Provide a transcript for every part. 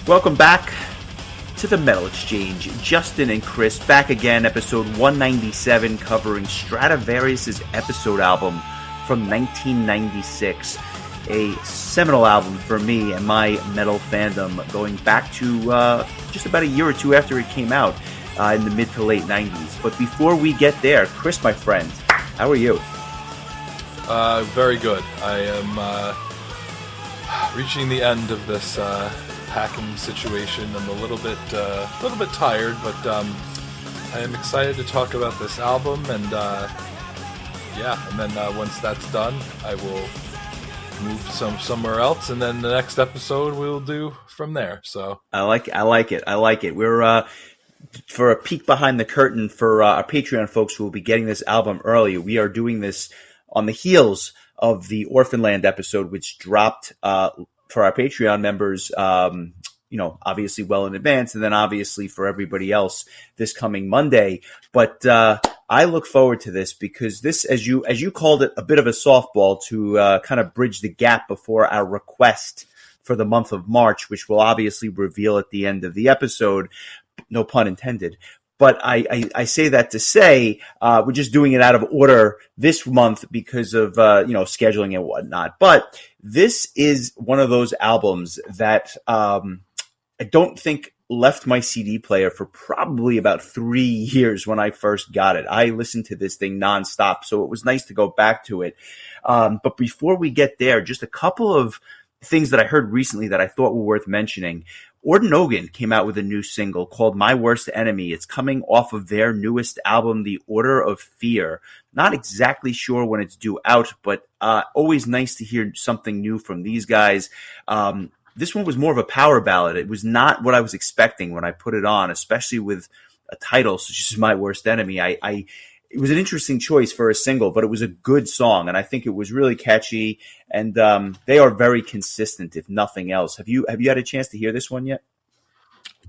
Welcome back to the Metal Exchange. Justin and Chris back again, episode 197, covering Stratovarius' episode album from 1996. A seminal album for me and my metal fandom, going back to just about a year or two after it came out in the mid to late 90s. But before we get there, Chris, my friend, how are you? Very good. I am reaching the end of this packing situation. I'm a little bit tired, but I am excited to talk about this album, and then once that's done, I will move somewhere else, and then the next episode we'll do from there. So I like it. We're for a peek behind the curtain for our Patreon folks who will be getting this album early. We are doing this on the heels of the Orphanland episode, which dropped for our Patreon members, obviously well in advance, and then obviously for everybody else this coming Monday. But I look forward to this because this, as you called it, a bit of a softball to kind of bridge the gap before our request for the month of March, which we'll obviously reveal at the end of the episode. No pun intended. But I say that to say we're just doing it out of order this month because of scheduling and whatnot. But this is one of those albums that I don't think left my CD player for probably about 3 years when I first got it. I listened to this thing nonstop, so it was nice to go back to it. But before we get there, just a couple of things that I heard recently that I thought were worth mentioning. Ordinogan came out with a new single called My Worst Enemy. It's coming off of their newest album, The Order of Fear. Not exactly sure when it's due out, but always nice to hear something new from these guys. This one was more of a power ballad. It was not what I was expecting when I put it on, especially with a title such as My Worst Enemy. It was an interesting choice for a single, but it was a good song, and I think it was really catchy, and they are very consistent, if nothing else. Have you had a chance to hear this one yet?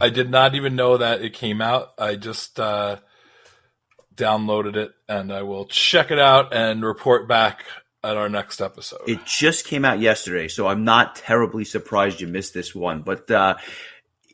I did not even know that it came out. I just downloaded it, and I will check it out and report back at our next episode. It just came out yesterday, so I'm not terribly surprised you missed this one. But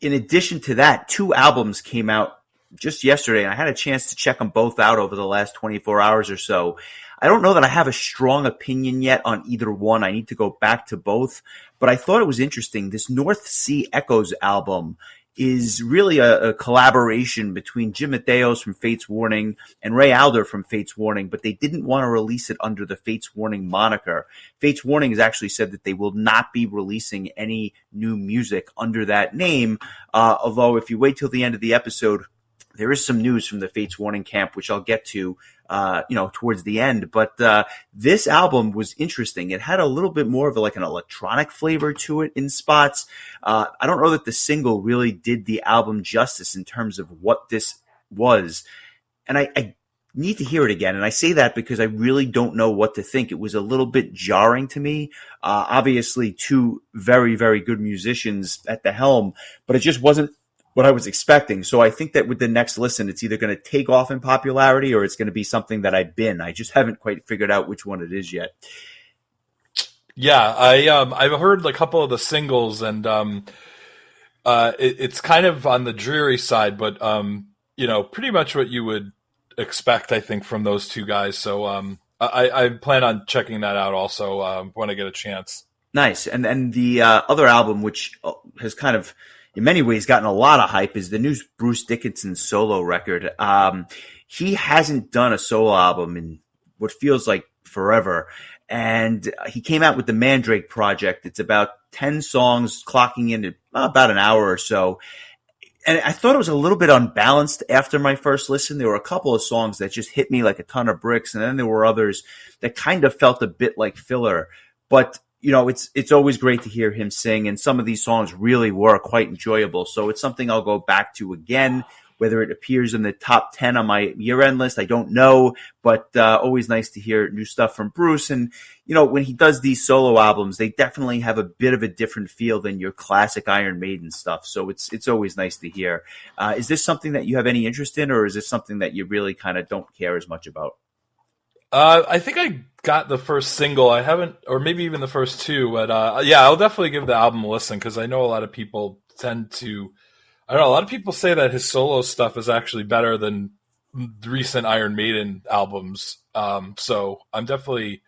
in addition to that, 2 albums came out just yesterday, and I had a chance to check them both out over the last 24 hours or so. I don't know that I have a strong opinion yet on either one. I need to go back to both, but I thought it was interesting. This North Sea Echoes album is really a collaboration between Jim Mateos from Fates Warning and Ray Alder from Fates Warning, but they didn't want to release it under the Fates Warning moniker. Fates Warning has actually said that they will not be releasing any new music under that name, although if you wait till the end of the episode, there is some news from the Fates Warning camp, which I'll get to, towards the end. But this album was interesting. It had a little bit more of an electronic flavor to it in spots. I don't know that the single really did the album justice in terms of what this was. And I need to hear it again. And I say that because I really don't know what to think. It was a little bit jarring to me. Obviously, 2 very, very good musicians at the helm, but it just wasn't what I was expecting. So I think that with the next listen, it's either going to take off in popularity or it's going to be something that I've been. I just haven't quite figured out which one it is yet. Yeah, I've heard a couple of the singles, and it's kind of on the dreary side, but pretty much what you would expect, I think, from those 2 guys. So I plan on checking that out also when I get a chance. Nice. And the other album, which has kind of in many ways gotten a lot of hype, is the new Bruce Dickinson solo record. He hasn't done a solo album in what feels like forever. And he came out with the Mandrake Project. It's about 10 songs, clocking in at about an hour or so. And I thought it was a little bit unbalanced after my first listen. There were a couple of songs that just hit me like a ton of bricks. And then there were others that kind of felt a bit like filler. But it's always great to hear him sing, and some of these songs really were quite enjoyable. So it's something I'll go back to again. Whether it appears in the top 10 on my year-end list, I don't know, but always nice to hear new stuff from Bruce. And, when he does these solo albums, they definitely have a bit of a different feel than your classic Iron Maiden stuff. So it's always nice to hear. Is this something that you have any interest in, or is this something that you really kind of don't care as much about? I think I got the first single. I haven't, or maybe even the first 2, but yeah, I'll definitely give the album a listen because I know a lot of people tend to, I don't know, a lot of people say that his solo stuff is actually better than the recent Iron Maiden albums. So I'm definitely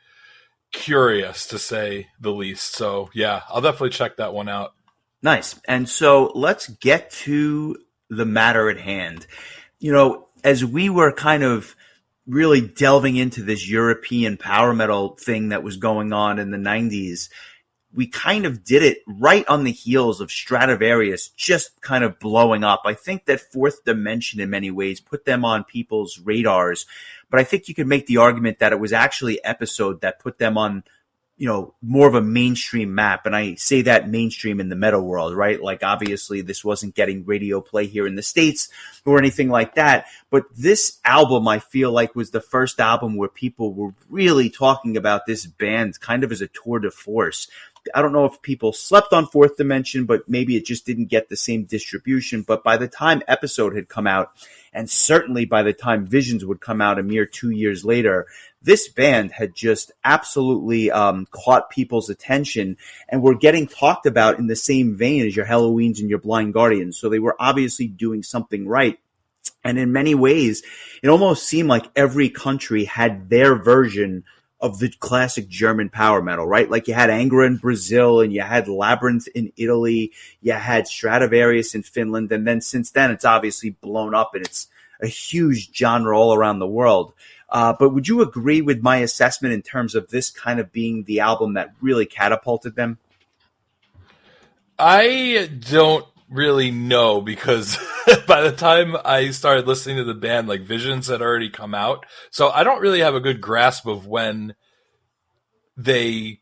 curious, to say the least. So yeah, I'll definitely check that one out. Nice. And so let's get to the matter at hand. As we were kind of really delving into this European power metal thing that was going on in the 90s, we kind of did it right on the heels of Stratovarius just kind of blowing up. I think that Fourth Dimension in many ways put them on people's radars, but I think you could make the argument that it was actually Episode that put them on, more of a mainstream map. And I say that mainstream in the metal world, right? Like, obviously this wasn't getting radio play here in the States or anything like that. But this album, I feel like, was the first album where people were really talking about this band kind of as a tour de force. I don't know if people slept on Fourth Dimension, but maybe it just didn't get the same distribution. But by the time Episode had come out, and certainly by the time Visions would come out a mere 2 years later, this band had just absolutely caught people's attention and were getting talked about in the same vein as your Halloweens and your Blind Guardians. So they were obviously doing something right. And in many ways, it almost seemed like every country had their version of the classic German power metal, right? Like, you had Angra in Brazil, and you had Labyrinth in Italy, you had Stratovarius in Finland, and then since then it's obviously blown up and it's a huge genre all around the world. But would you agree with my assessment in terms of this kind of being the album that really catapulted them? I don't really know, because by the time I started listening to the band, like, Visions had already come out. So I don't really have a good grasp of when they,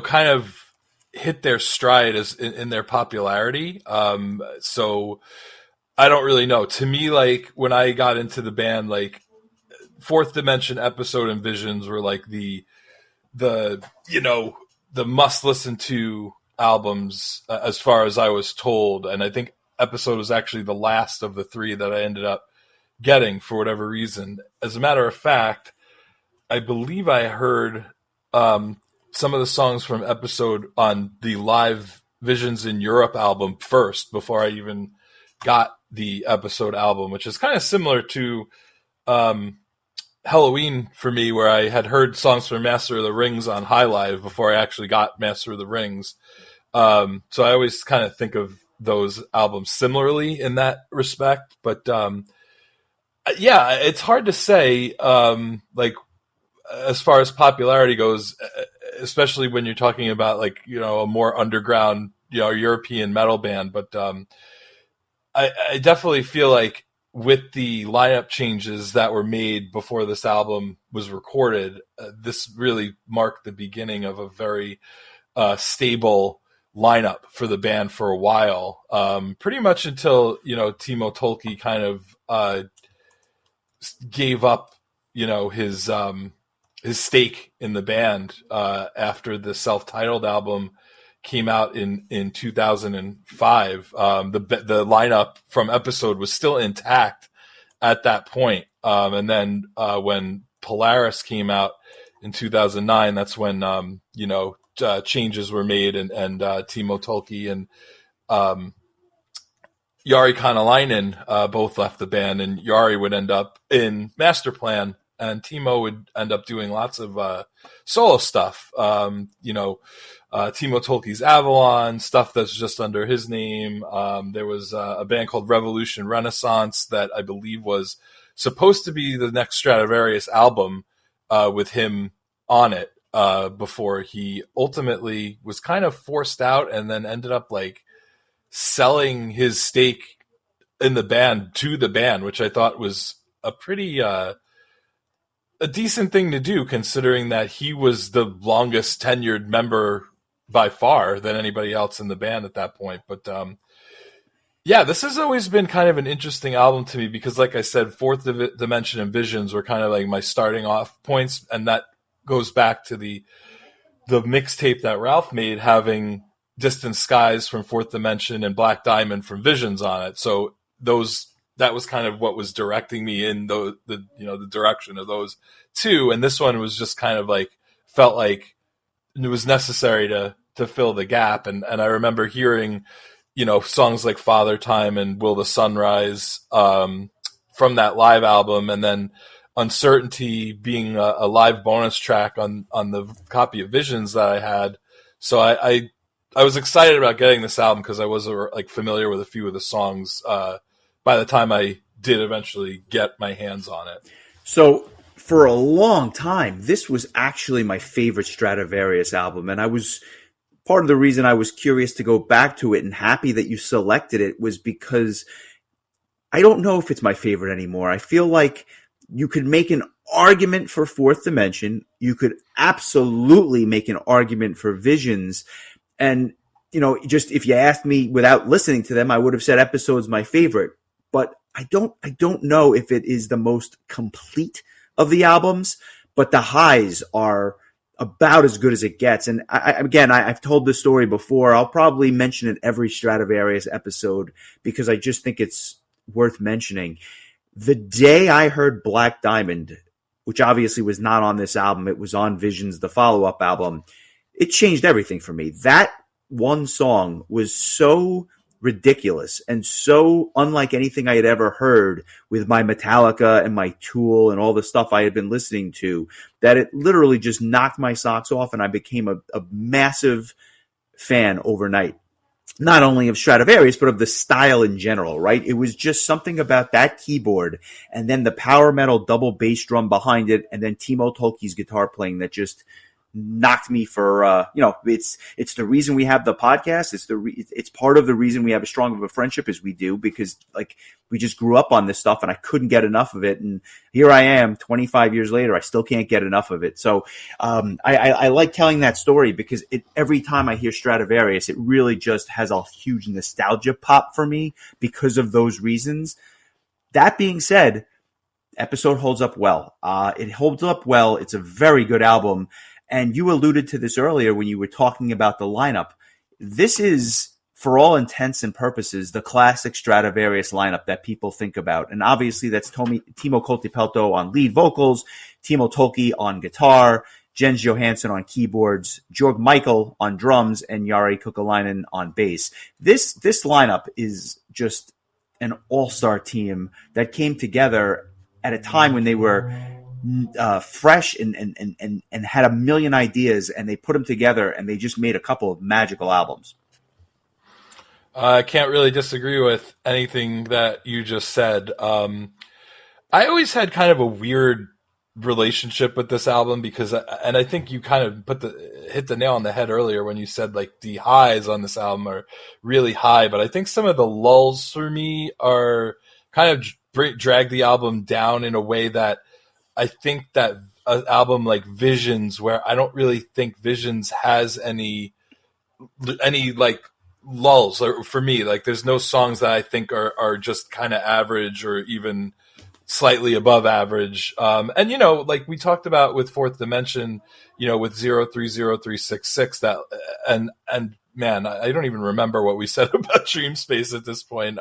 kind of hit their stride as in their popularity. So I don't really know. To me, like, when I got into the band, like, Fourth Dimension, Episode, and Visions were like the must listen to albums, as far as I was told. And I think Episode was actually the last of the three that I ended up getting for whatever reason. As a matter of fact, I believe I heard some of the songs from Episode on the live Visions in Europe album first, before I even got the Episode album, which is kind of similar to Halloween for me, where I had heard songs from Master of the Rings on High Live before I actually got Master of the Rings. So I always kind of think of those albums similarly in that respect. But yeah, it's hard to say, like, as far as popularity goes, especially when you're talking about, like, a more underground, European metal band. But I definitely feel like with the lineup changes that were made before this album was recorded, this really marked the beginning of a very stable lineup for the band for a while, pretty much until Timo Tolkki kind of gave up his stake in the band after the self-titled album came out in 2005. The lineup from Episode was still intact at that point, and then when Polaris came out in 2009, that's when changes were made, and Timo Tolkki and Jari Kanalainen both left the band, and Jari would end up in Masterplan, and Timo would end up doing lots of solo stuff. Timo Tolkki's Avalon, stuff that's just under his name. There was a band called Revolution Renaissance that I believe was supposed to be the next Stratovarius album with him on it, before he ultimately was kind of forced out and then ended up like selling his stake in the band to the band, which I thought was a pretty a decent thing to do, considering that he was the longest tenured member by far than anybody else in the band at that point. But yeah, this has always been kind of an interesting album to me, because like I said, Fourth Dimension and Visions were kind of like my starting off points, and that goes back to the mixtape that Ralph made, having Distant Skies from Fourth Dimension and Black Diamond from Visions on it. So that was kind of what was directing me in the direction of those two. And this one was just kind of like, felt like it was necessary to fill the gap. And I remember hearing, songs like Father Time and Will the Sunrise from that live album, and then Uncertainty being a live bonus track on the copy of Visions that I had. So I was excited about getting this album because I was like familiar with a few of the songs by the time I did eventually get my hands on it. So for a long time, this was actually my favorite Stratovarius album, and part of the reason I was curious to go back to it and happy that you selected it was because I don't know if it's my favorite anymore. I feel like you could make an argument for Fourth Dimension. You could absolutely make an argument for Visions. And, just if you asked me without listening to them, I would have said Episode's my favorite. But I don't know if it is the most complete of the albums, but the highs are about as good as it gets. And I've told this story before. I'll probably mention it every Stratovarius episode because I just think it's worth mentioning. The day I heard Black Diamond, which obviously was not on this album, it was on Visions, the follow-up album, it changed everything for me. That one song was so ridiculous and so unlike anything I had ever heard with my Metallica and my Tool and all the stuff I had been listening to, that it literally just knocked my socks off, and I became a massive fan overnight. Not only of Stratovarius, but of the style in general, right? It was just something about that keyboard and then the power metal double bass drum behind it, and then Timo Tolkki's guitar playing that just knocked me for, it's the reason we have the podcast. It's part of the reason we have as strong of a friendship as we do, because like we just grew up on this stuff and I couldn't get enough of it. And here I am 25 years later, I still can't get enough of it. So, I like telling that story because every time I hear Stratovarius, it really just has a huge nostalgia pop for me because of those reasons. That being said, Episode holds up well. It holds up well. It's a very good album. And you alluded to this earlier when you were talking about the lineup. This is, for all intents and purposes, the classic Stratovarius lineup that people think about. And obviously that's Timo Kotipelto on lead vocals, Timo Tolkki on guitar, Jens Johansson on keyboards, Jorg Michael on drums, and Jari Kukalainen on bass. This lineup is just an all-star team that came together at a time when they were fresh and had a million ideas, and they put them together and they just made a couple of magical albums. I can't really disagree with anything that you just said. I always had kind of a weird relationship with this album because, and I think you kind of hit the nail on the head earlier when you said like the highs on this album are really high, but I think some of the lulls for me are kind of drag the album down in a way that I think that an album like Visions, where I don't really think Visions has any like lulls, or for me, like there's no songs that I think are just kind of average or even slightly above average. And like we talked about with Fourth Dimension, with 030366, that and man, I don't even remember what we said about Dream Space at this point.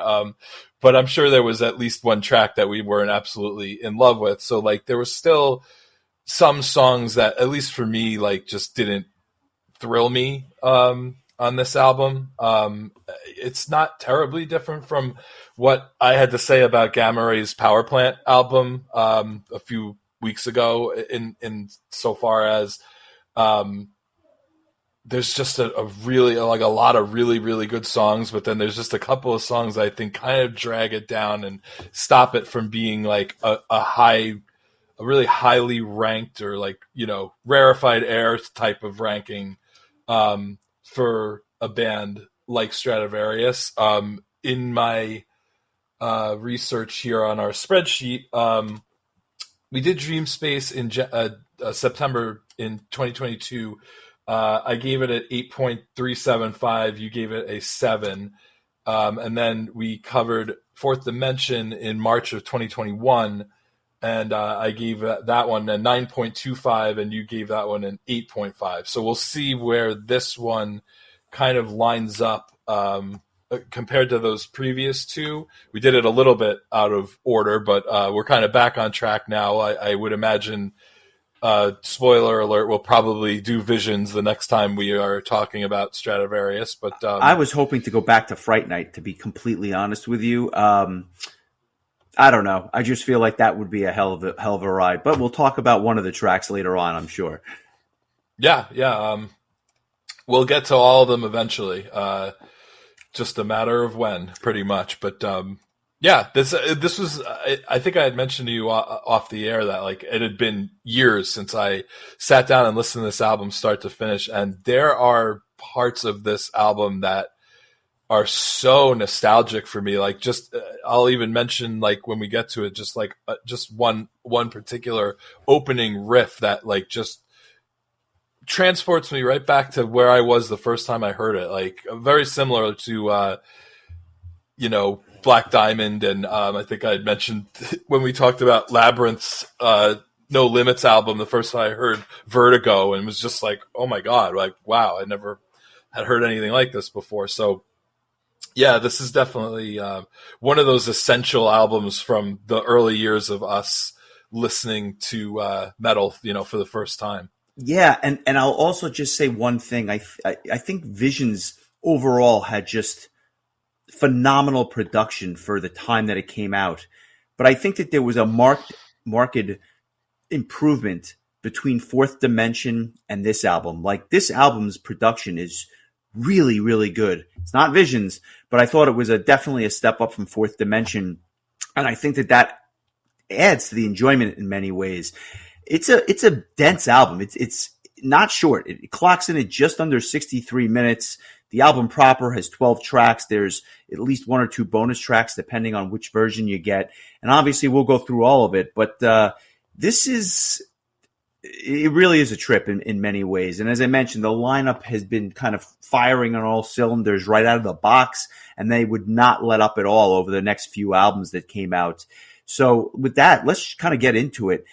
But I'm sure there was at least one track that we weren't absolutely in love with. So like there was still some songs that, at least for me, like just didn't thrill me on this album. It's not terribly different from what I had to say about Gamma Ray's Power Plant album a few weeks ago, in so far as there's just a lot of really, really good songs, but then there's just a couple of songs I think kind of drag it down and stop it from being like a really highly ranked or like, rarefied air type of ranking for a band like Stratovarius. In my research here on our spreadsheet, we did Dream Space in September in 2022. I gave it an 8.375. You gave it a 7. And then we covered Fourth Dimension in March of 2021. And I gave that one a 9.25, and you gave that one an 8.5. So we'll see where this one kind of lines up compared to those previous two. We did it a little bit out of order, but we're kind of back on track now. I would imagine Spoiler alert, we'll probably do Visions the next time we are talking about Stratovarius. But I was hoping to go back to Fright Night, to be completely honest with you. I don't know. I just feel like that would be a hell of a ride. But we'll talk about one of the tracks later on, I'm sure. yeah. We'll get to all of them eventually. Just a matter of when, pretty much. But yeah, this was. I think I had mentioned to you off the air that like it had been years since I sat down and listened to this album start to finish, and there are parts of this album that are so nostalgic for me. Like just, I'll even mention like when we get to it, just like just one particular opening riff that like just transports me right back to where I was the first time I heard it. Like very similar to, Black Diamond. And I think I had mentioned when we talked about Labyrinth's No Limits album, the first time I heard Vertigo, and was just like, oh my God, like, wow, I never had heard anything like this before. So yeah, this is definitely one of those essential albums from the early years of us listening to metal, for the first time. Yeah, and I'll also just say one thing. I think Visions overall had just phenomenal production for the time that it came out, but I think that there was a marked improvement between Fourth Dimension and this album. Like this album's production is really, really good. It's not Visions, but I thought it was definitely a step up from Fourth Dimension, and I think that adds to the enjoyment in many ways. It's a dense album. It's not short. It clocks in at just under 63 minutes. The album proper has 12 tracks. There's at least one or two bonus tracks depending on which version you get. And obviously we'll go through all of it, but it really is a trip in many ways. And as I mentioned, the lineup has been kind of firing on all cylinders right out of the box, and they would not let up at all over the next few albums that came out. So with that, let's kind of get into it.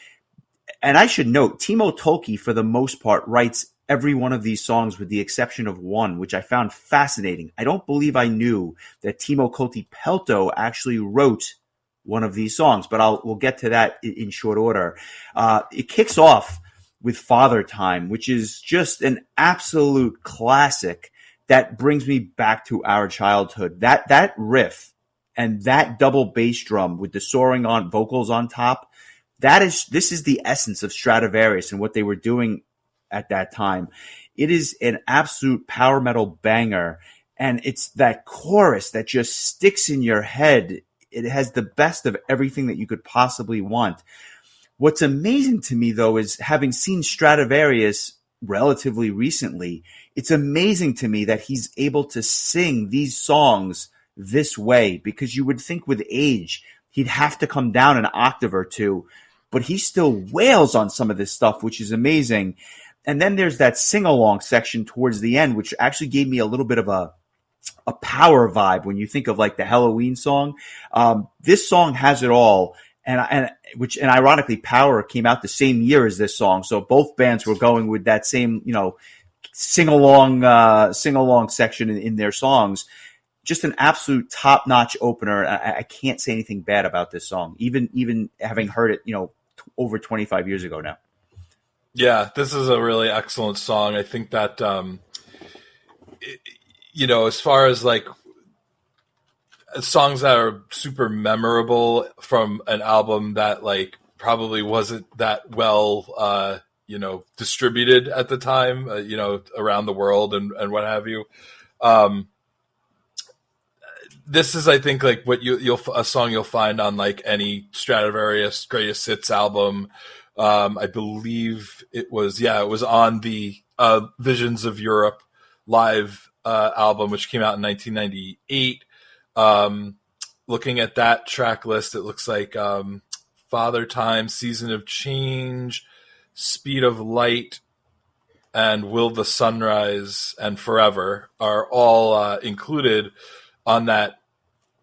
And I should note, Timo Tolkki, for the most part, writes every one of these songs with the exception of one, which I found fascinating. I don't believe I knew that Timo Kotipelto actually wrote one of these songs, but we'll get to that in short order. It kicks off with Father Time, which is just an absolute classic that brings me back to our childhood. That riff and that double bass drum with the soaring on vocals on top, this is the essence of Stratovarius and what they were doing at that time. It is an absolute power metal banger, and it's that chorus that just sticks in your head. It has the best of everything that you could possibly want. What's amazing to me, though, is having seen Stratovarius relatively recently, it's amazing to me that he's able to sing these songs this way, because you would think with age he'd have to come down an octave or two, but he still wails on some of this stuff, which is amazing. And then there's that sing-along section towards the end, which actually gave me a little bit of a power vibe when you think of like the Halloween song. This song has it all. And ironically, Power came out the same year as this song. So both bands were going with that same, sing-along section in their songs. Just an absolute top-notch opener. I can't say anything bad about this song, even having heard it, over 25 years ago now. Yeah, this is a really excellent song. I think that, as far as like songs that are super memorable from an album that like probably wasn't that well, distributed at the time, around the world and what have you. This is, I think, like what a song you'll find on like any Stratovarius Greatest Hits album. I believe it was on the Visions of Europe live album, which came out in 1998. Looking at that track list, it looks like Father Time, Season of Change, Speed of Light, and Will the Sunrise and Forever are all included on that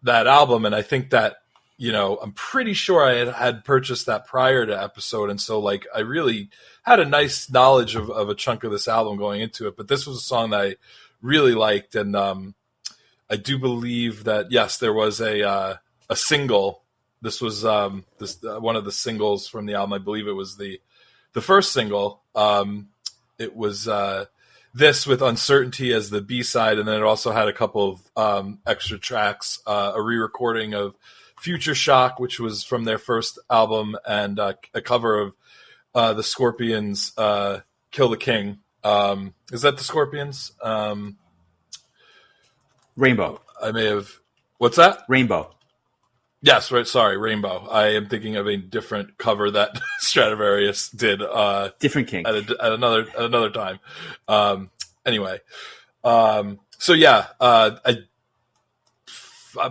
album. And I think that, I'm pretty sure I had purchased that prior to episode. And so like, I really had a nice knowledge of a chunk of this album going into it, but this was a song that I really liked. And, I do believe that, yes, there was a single. This was, one of the singles from the album. I believe it was the the first single. It was this with Uncertainty as the B-side, and then it also had a couple of extra tracks, a re-recording of Future Shock, which was from their first album, and a cover of the Scorpions' Kill the King. Is that the Scorpions? Rainbow. I may have... What's that? Rainbow. Yes, right. Sorry, Rainbow. I am thinking of a different cover that Stratovarius did. Different King. At another time. Anyway. So yeah, I'm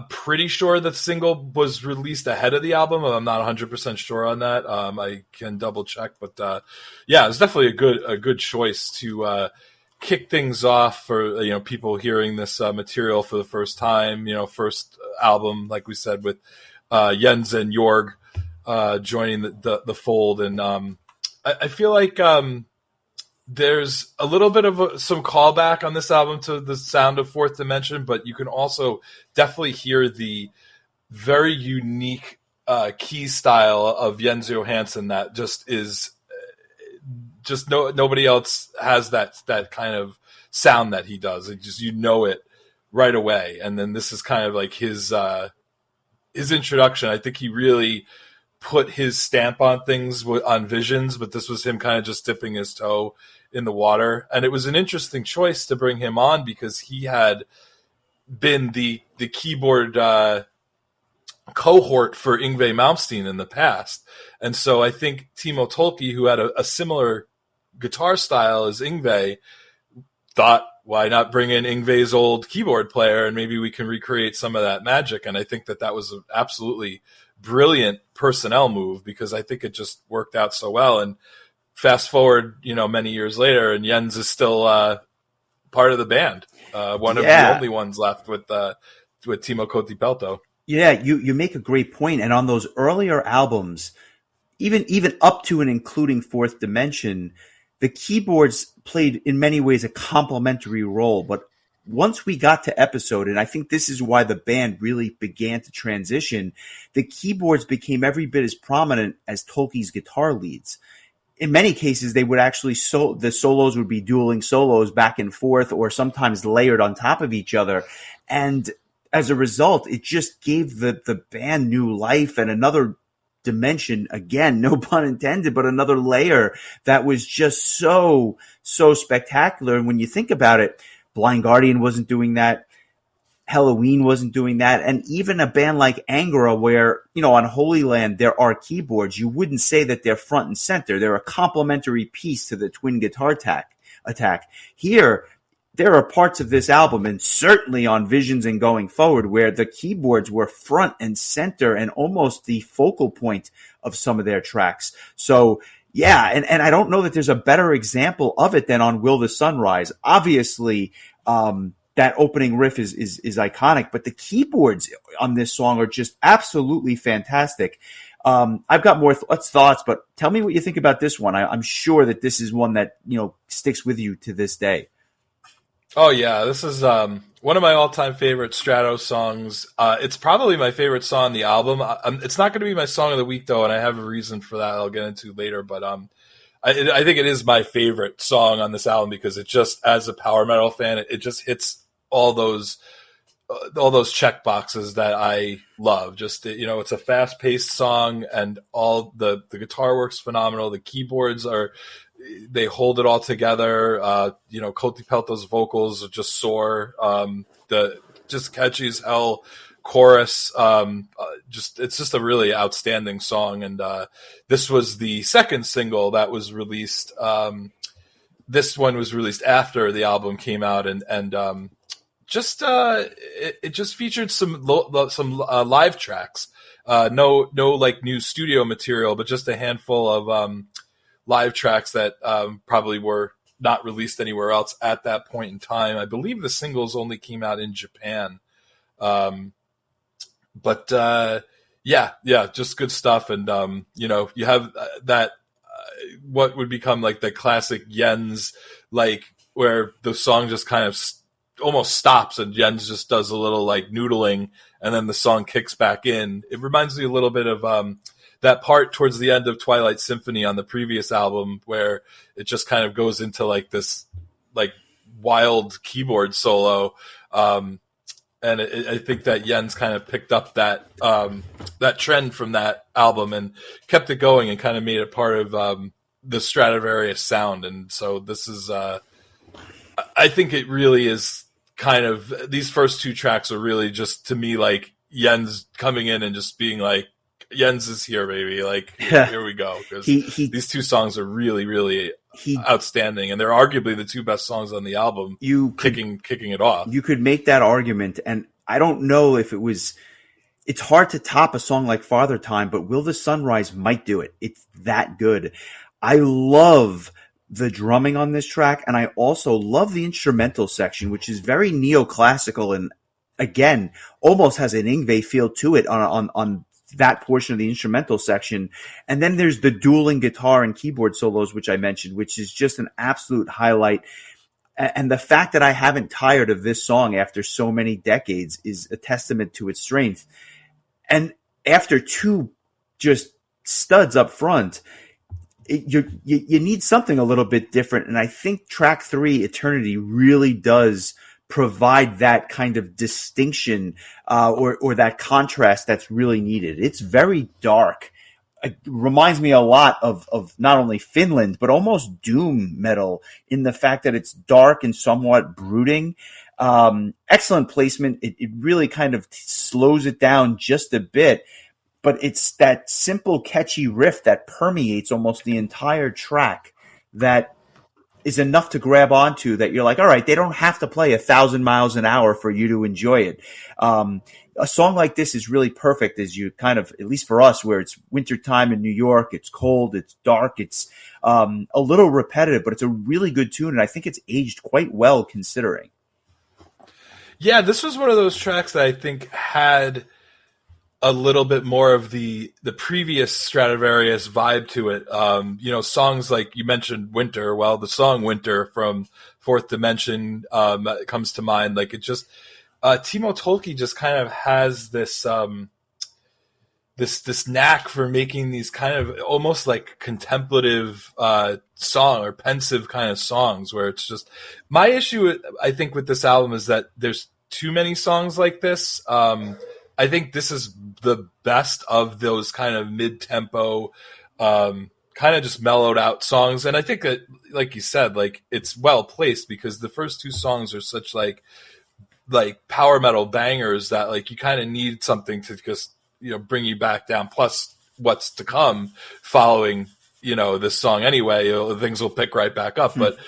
pretty sure the single was released ahead of the album. I'm not 100% sure on that. I can double check, but yeah, it's definitely a good choice to kick things off for people hearing this material for the first time. First album, like we said, with Jens and Jorg joining the fold, and I feel like there's a little bit of some callback on this album to the sound of Fourth Dimension, but you can also definitely hear the very unique key style of Jens Johansson that just is nobody else has that kind of sound that he does. It just, it right away. And then this is kind of like his introduction. I think he really put his stamp on things on Visions, but this was him kind of just dipping his toe in the water. And it was an interesting choice to bring him on because he had been the keyboard cohort for Yngwie Malmsteen in the past. And so I think Timo Tolkki, who had a similar guitar style as Yngwie, thought, why not bring in Yngwie's old keyboard player and maybe we can recreate some of that magic. And I think that was an absolutely brilliant personnel move because I think it just worked out so well. And fast forward, many years later, and Jens is still part of the band. One of the only ones left with Timo Kotipelto. Yeah, you make a great point. And on those earlier albums, even up to and including Fourth Dimension, the keyboards played in many ways a complementary role. But once we got to Episode, and I think this is why the band really began to transition, the keyboards became every bit as prominent as Tolkki's guitar leads. In many cases, they would actually the solos would be dueling solos back and forth, or sometimes layered on top of each other. And as a result, it just gave the band new life and another dimension, again, no pun intended, but another layer that was just so spectacular. And when you think about it, Blind Guardian wasn't doing that. Halloween wasn't doing that. And even a band like Angora, where, on Holy Land, there are keyboards, you wouldn't say that they're front and center. They're a complementary piece to the twin guitar attack. Here, there are parts of this album, and certainly on Visions and Going Forward, where the keyboards were front and center and almost the focal point of some of their tracks. So, yeah, and I don't know that there's a better example of it than on Will the Sun Rise. Obviously, that opening riff is iconic, but the keyboards on this song are just absolutely fantastic. I've got more thoughts, but tell me what you think about this one. I'm sure that this is one that, sticks with you to this day. Oh, yeah. This is one of my all-time favorite Strato songs. It's probably my favorite song on the album. It's not going to be my song of the week, though, and I have a reason for that I'll get into later. But I think it is my favorite song on this album because it just, as a power metal fan, it just hits all those check boxes that I love. Just, it's a fast-paced song, and all the guitar work's phenomenal. The keyboards they hold it all together. Kotipelto's vocals are just soar. The just catchy as hell chorus. It's just a really outstanding song. And this was the second single that was released. This one was released after the album came out, and it just featured some live tracks. No like new studio material, but just a handful of live tracks that probably were not released anywhere else at that point in time. I believe the singles only came out in Japan. But just good stuff. And, you have that, what would become like the classic Jens, like where the song just kind of almost stops and Jens just does a little like noodling and then the song kicks back in. It reminds me a little bit of that part towards the end of Twilight Symphony on the previous album where it just kind of goes into like this like wild keyboard solo. And I think that Jens kind of picked up that that trend from that album and kept it going and kind of made it part of the Stratovarius sound. And so this is, I think it really is kind of, these first two tracks are really just, to me, like Jens coming in and just being like, Jens is here, baby. Like, here we go. Because these two songs are really, really outstanding, and they're arguably the two best songs on the album. Kicking it off. You could make that argument, and I don't know if it was. It's hard to top a song like Father Time, but Will the Sunrise might do it. It's that good. I love the drumming on this track, and I also love the instrumental section, which is very neoclassical and again almost has an Yngwie feel to it on that portion of the instrumental section. And then there's the dueling guitar and keyboard solos, which I mentioned, which is just an absolute highlight. And the fact that I haven't tired of this song after so many decades is a testament to its strength. And after two just studs up front, you need something a little bit different. And I think track 3, Eternity, really does provide that kind of distinction or that contrast that's really needed. It's very dark. It reminds me a lot of not only Finland, but almost doom metal in the fact that it's dark and somewhat brooding. Excellent placement. It really kind of slows it down just a bit, but it's that simple, catchy riff that permeates almost the entire track that is enough to grab onto, that you're like, all right, they don't have to play 1,000 miles an hour for you to enjoy it. A song like this is really perfect as you kind of, at least for us, where it's wintertime in New York, it's cold, it's dark, it's a little repetitive, but it's a really good tune, and I think it's aged quite well considering. Yeah, this was one of those tracks that I think had a little bit more of the previous Stratovarius vibe to it. Songs like you mentioned Winter. Well, the song Winter from Fourth Dimension comes to mind. Like, it just, Timo Tolkki just kind of has this, this knack for making these kind of almost like contemplative song or pensive kind of songs where it's just, my issue, I think, with this album is that there's too many songs like this. I think this is the best of those kind of mid-tempo, kind of just mellowed out songs. And I think that, like you said, like, it's well placed because the first two songs are such like power metal bangers that like you kind of need something to just, bring you back down. Plus what's to come following, this song anyway, things will pick right back up. But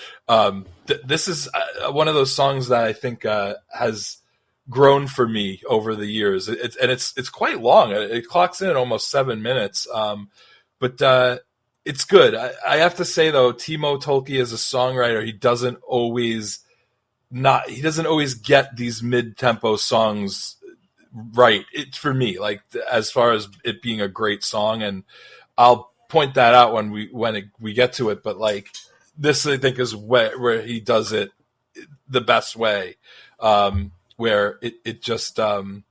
this is one of those songs that I think has grown for me over the years. It's quite long. It clocks in at almost 7 minutes. But it's good. I have to say though, Timo Tolkki as a songwriter, he doesn't always get these mid-tempo songs right. For me, like, as far as it being a great song, and I'll point that out when we get to it. But like, this I think is where he does it the best way. Where it just the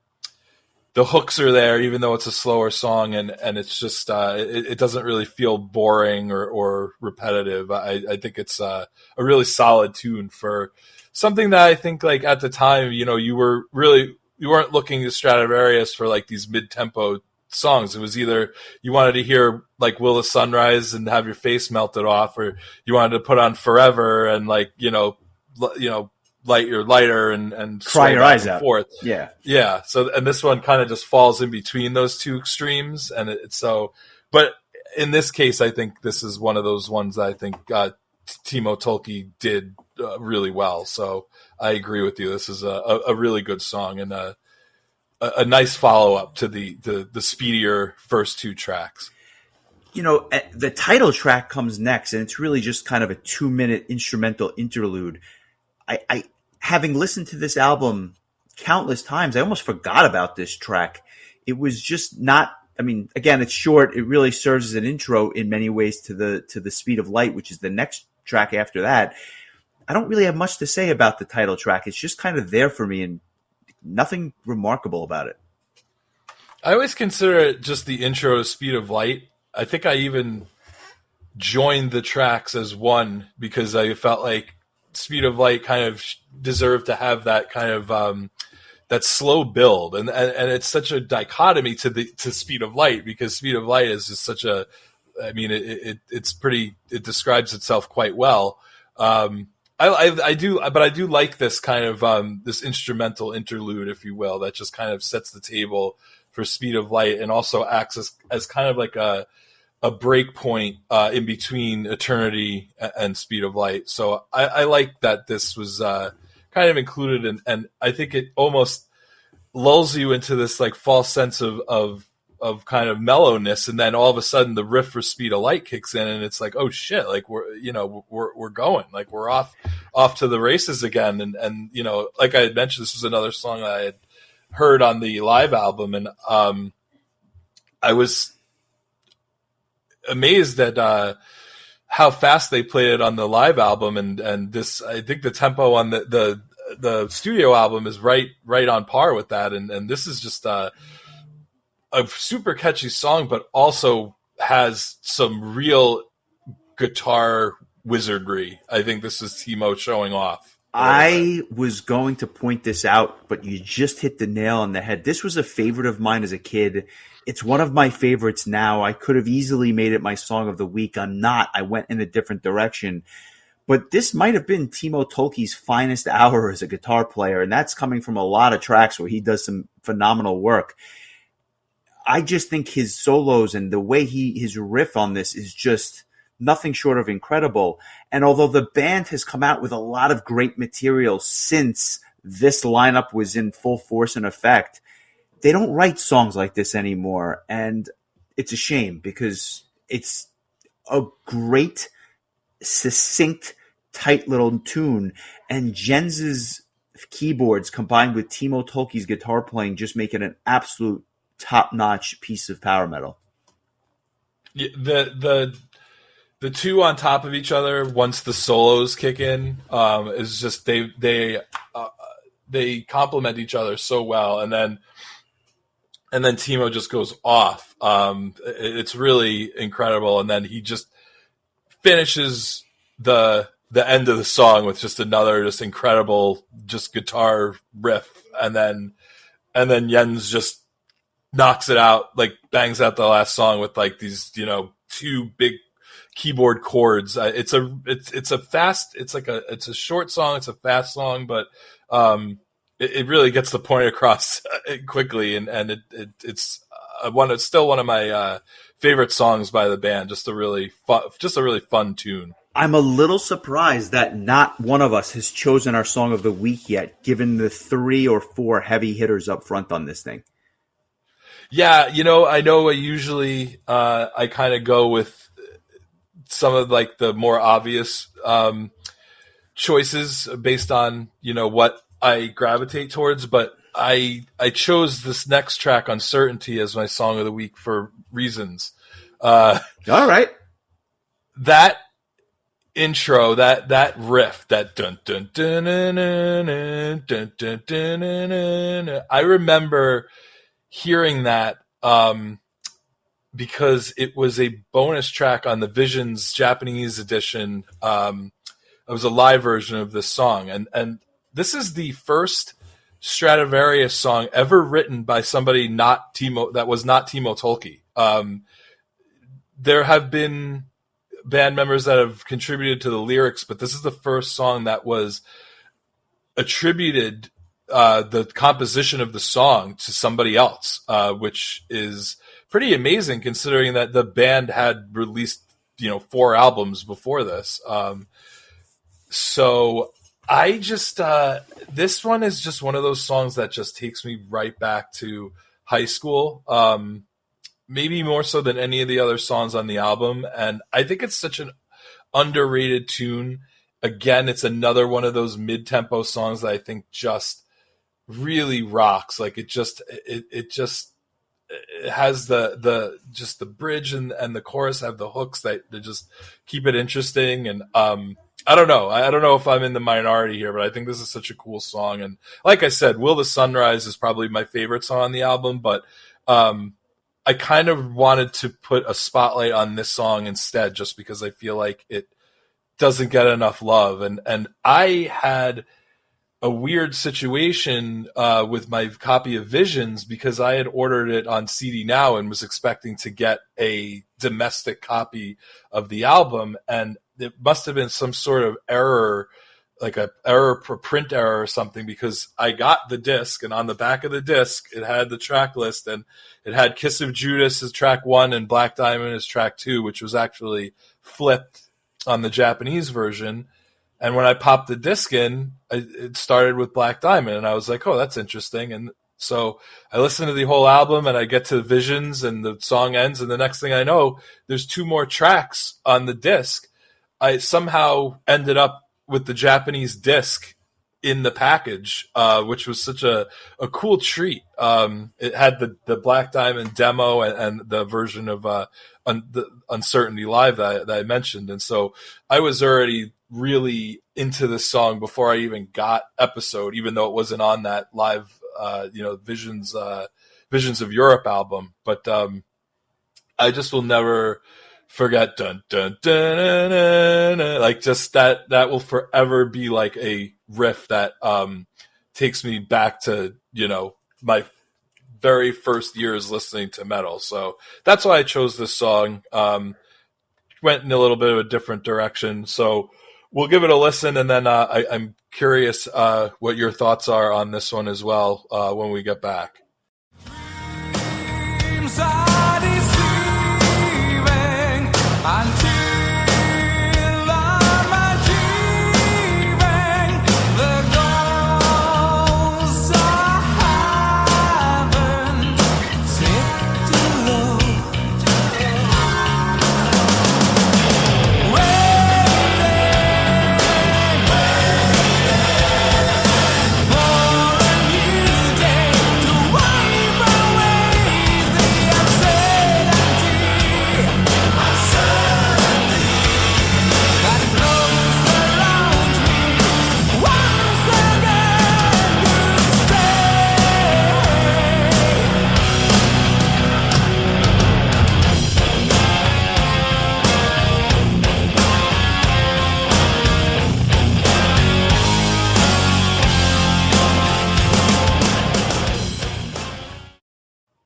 hooks are there, even though it's a slower song, and it's just it doesn't really feel boring or repetitive. I think it's a really solid tune for something that I think, like, at the time, you weren't looking to Stratovarius for like these mid-tempo songs. It was either you wanted to hear like Will the Sunrise and have your face melted off, or you wanted to put on Forever and like light your lighter and cry your eyes out. Forth. Yeah. So, and this one kind of just falls in between those two extremes, and but in this case, I think this is one of those ones that I think Timo Tolkki did really well. So I agree with you. This is a really good song and a nice follow up to the speedier first two tracks. The title track comes next, and it's really just kind of a 2-minute instrumental interlude. I having listened to this album countless times, I almost forgot about this track. It was just not, again, it's short. It really serves as an intro in many ways to the Speed of Light, which is the next track after that. I don't really have much to say about the title track. It's just kind of there for me and nothing remarkable about it. I always consider it just the intro to Speed of Light. I think I even joined the tracks as one because I felt like Speed of Light kind of deserved to have that kind of that slow build, and it's such a dichotomy to Speed of Light, because Speed of Light is just such a, I mean, it's pretty, it describes itself quite well. I do, but I do like this kind of this instrumental interlude, if you will, that just kind of sets the table for Speed of Light, and also acts as kind of like a break point in between Eternity and Speed of Light. So I like that this was kind of included, and I think it almost lulls you into this like false sense of kind of mellowness, and then all of a sudden the riff for Speed of Light kicks in, and it's like, oh shit, like we're going, like we're off to the races again, and like I had mentioned, this was another song that I had heard on the live album, and I was amazed at how fast they played it on the live album, and this, I think the tempo on the studio album is right on par with that, and this is just a super catchy song, but also has some real guitar wizardry. I think this is Timo showing off. I was going to point this out, but you just hit the nail on the head. This was a favorite of mine as a kid. It's one of my favorites now. I could have easily made it my song of the week. I'm not. I went in a different direction. But this might have been Timo Tolkki's finest hour as a guitar player, and that's coming from a lot of tracks where he does some phenomenal work. I just think his solos and the way his riff on this is just nothing short of incredible. And although the band has come out with a lot of great material since this lineup was in full force and effect, they don't write songs like this anymore. And it's a shame, because it's a great, succinct, tight little tune. And Jens's keyboards combined with Timo Tolkki's guitar playing just make it an absolute top-notch piece of power metal. Yeah, the two on top of each other, once the solos kick in, is just they complement each other so well, and then Timo just goes off. It's really incredible, and then he just finishes the end of the song with just another just incredible just guitar riff, and then Jens just knocks it out, like bangs out the last song with like these two big keyboard chords. It's a short song, it's a fast song, but it really gets the point across quickly, and it's still one of my favorite songs by the band. Just a really fun tune. I'm a little surprised that not one of us has chosen our song of the week yet, given the 3 or 4 heavy hitters up front on this thing. Yeah, I know usually I kind of go with some of like the more obvious choices based on what I gravitate towards, but I chose this next track, Uncertainty, as my song of the week for reasons. All right, that intro, that riff, that dun dun dun dun dun dun dun dun dun, I remember hearing that because it was a bonus track on the Visions Japanese edition. It was a live version of this song, and this is the first Stratovarius song ever written by somebody not Timo, that was not Timo Tolkki. There have been band members that have contributed to the lyrics, but this is the first song that was attributed the composition of the song to somebody else, which is pretty amazing considering that the band had released 4 albums before this. So I just this one is just one of those songs that just takes me right back to high school, maybe more so than any of the other songs on the album, and I think it's such an underrated tune. Again, it's another one of those mid-tempo songs that I think just really rocks. Like it has the bridge and the chorus have the hooks that just keep it interesting. And I don't know if I'm in the minority here, but I think this is such a cool song. And like I said, Will the Sunrise is probably my favorite song on the album, but I kind of wanted to put a spotlight on this song instead, just because I feel like it doesn't get enough love. And I had a weird situation with my copy of Visions, because I had ordered it on CD Now and was expecting to get a domestic copy of the album, and it must have been some sort of error, like a print error or something, because I got the disc, and on the back of the disc it had the track list, and it had Kiss of Judas as track 1 and Black Diamond as track 2, which was actually flipped on the Japanese version. And when I popped the disc in, it started with Black Diamond, and I was like, oh, that's interesting. And so I listened to the whole album, and I get to Visions, and the song ends, and the next thing I know, there's 2 more tracks on the disc. I somehow ended up with the Japanese disc in the package, which was such a cool treat. It had the Black Diamond demo and the version of the Uncertainty Live that I mentioned. And so I was already really into this song before I even got Episode, even though it wasn't on that live, Visions of Europe album. But I just will never forget dun dun dun, dun, dun, dun. Like, just that will forever be like a riff that takes me back to my very first years listening to metal. So that's why I chose this song. Went in a little bit of a different direction, so we'll give it a listen, and then I'm curious what your thoughts are on this one as well when we get back.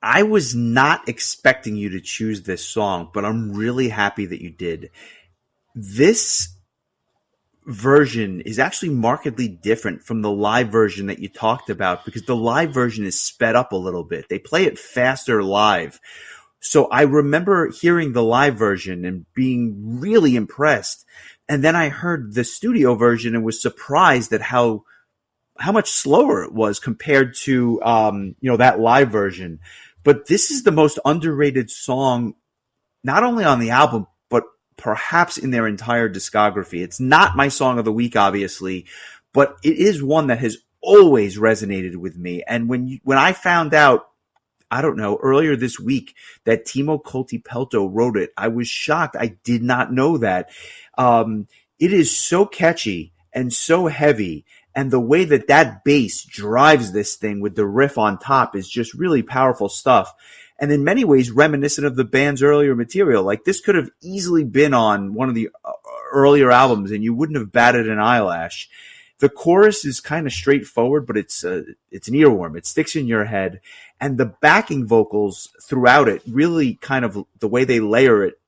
I was not expecting you to choose this song, but I'm really happy that you did. This version is actually markedly different from the live version that you talked about, because the live version is sped up a little bit. They play it faster live. So I remember hearing the live version and being really impressed. And then I heard the studio version and was surprised at how much slower it was compared to that live version. But this is the most underrated song, not only on the album, but perhaps in their entire discography. It's not my song of the week, obviously, but it is one that has always resonated with me. And when I found out, I don't know, earlier this week that Timo Kolti-Pelto wrote it, I was shocked. I did not know that. It is so catchy and so heavy. And the way that bass drives this thing with the riff on top is just really powerful stuff. And in many ways reminiscent of the band's earlier material. Like, this could have easily been on one of the earlier albums and you wouldn't have batted an eyelash. The chorus is kind of straightforward, but it's an earworm. It sticks in your head. And the backing vocals throughout it, really kind of the way they layer it,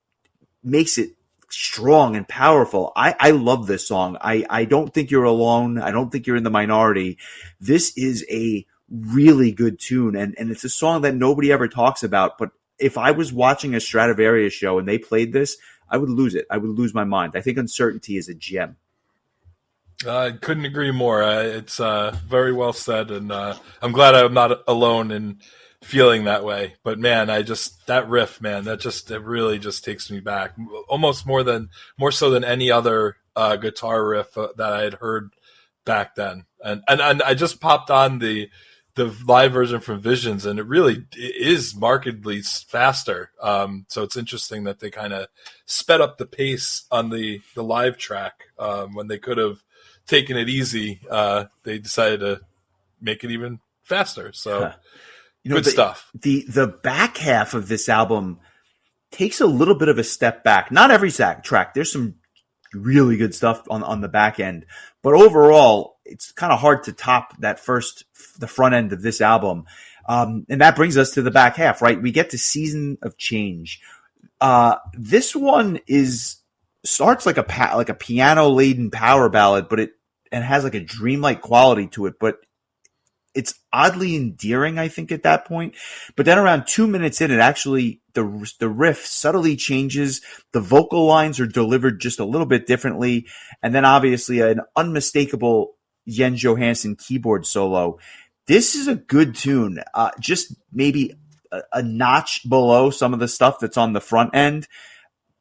makes it strong and powerful. I love this song. I don't think you're alone. I don't think you're in the minority. This is a really good tune, and it's a song that nobody ever talks about. But if I was watching a Stratovarius show and they played this, I would lose it. I would lose my mind. I think Uncertainty is a gem. I couldn't agree more. It's very well said, and I'm glad I'm not alone in feeling that way. But man, that riff, man, it really just takes me back, almost more so than any other guitar riff that I had heard back then. And I just popped on the live version from Visions, and it really is markedly faster. So it's interesting that they kind of sped up the pace on the live track when they could have taken it easy. They decided to make it even faster. So. Good stuff. The back half of this album takes a little bit of a step back. Not every track. There's some really good stuff on the back end, but overall, it's kind of hard to top the front end of this album. And that brings us to the back half, right? We get to Season of Change. This one starts like a piano laden power ballad, but it has like a dreamlike quality to it, but it's oddly endearing, I think, at that point. But then around 2 minutes in, it actually, the riff subtly changes. The vocal lines are delivered just a little bit differently. And then obviously an unmistakable Jens Johansson keyboard solo. This is a good tune. Just maybe a notch below some of the stuff that's on the front end.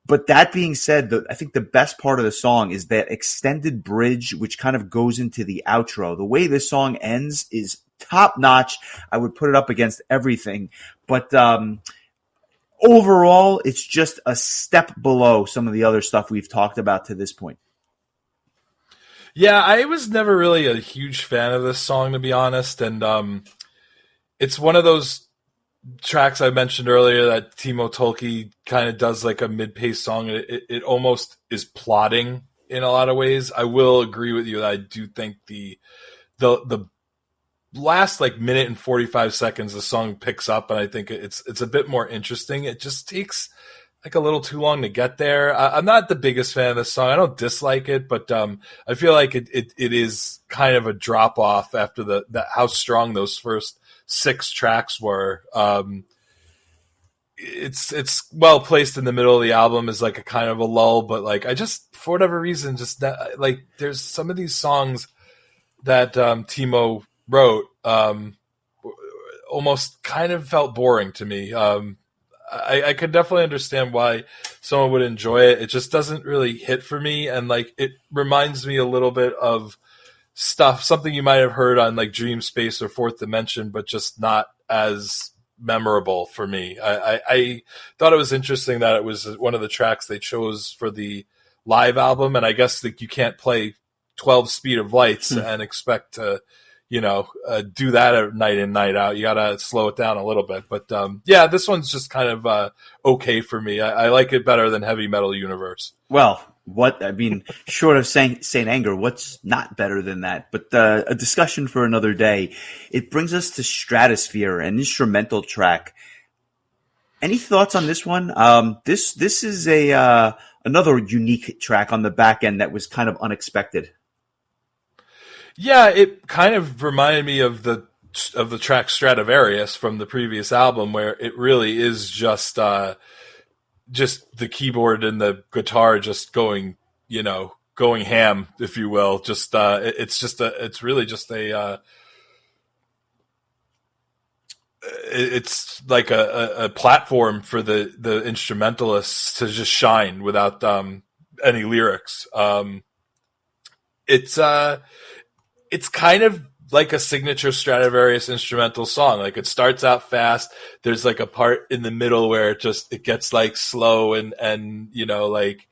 But that being said, I think the best part of the song is that extended bridge, which kind of goes into the outro. The way this song ends is top notch. I would put it up against everything. But overall, it's just a step below some of the other stuff we've talked about to this point. Yeah, I was never really a huge fan of this song, to be honest. And it's one of those tracks I mentioned earlier that Timo Tolkki kind of does like a mid-paced song. It almost is plotting in a lot of ways. I will agree with you that I do think the last like minute and 45 seconds the song picks up, and I think it's a bit more interesting. It just takes like a little too long to get there. I'm not the biggest fan of this song. I don't dislike it, but I feel like it is kind of a drop off after the how strong those first 6 tracks were. It's well placed in the middle of the album as like a kind of a lull, but like I just, for whatever reason, just like there's some of these songs that Timo wrote almost kind of felt boring to me. I could definitely understand why someone would enjoy it. It just doesn't really hit for me, and like it reminds me a little bit of something you might have heard on like Dream Space or Fourth Dimension, but just not as memorable for me. I thought it was interesting that it was one of the tracks they chose for the live album, and I guess that you can't play 12 Speed of Lights and expect to, do that night in, night out. You gotta slow it down a little bit. But yeah, this one's just kind of okay for me. I like it better than Heavy Metal Universe. Well, short of Saint Anger, what's not better than that? But a discussion for another day. It brings us to Stratosphere, an instrumental track. Any thoughts on this one? This is another unique track on the back end that was kind of unexpected. Yeah, it kind of reminded me of the track Stratovarius from the previous album, where it really is just the keyboard and the guitar just going ham, if you will. Just it's really just it's like a platform for the instrumentalists to just shine without any lyrics. It's kind of like a signature Stratovarius instrumental song. Like it starts out fast. There's like a part in the middle where it gets like slow and like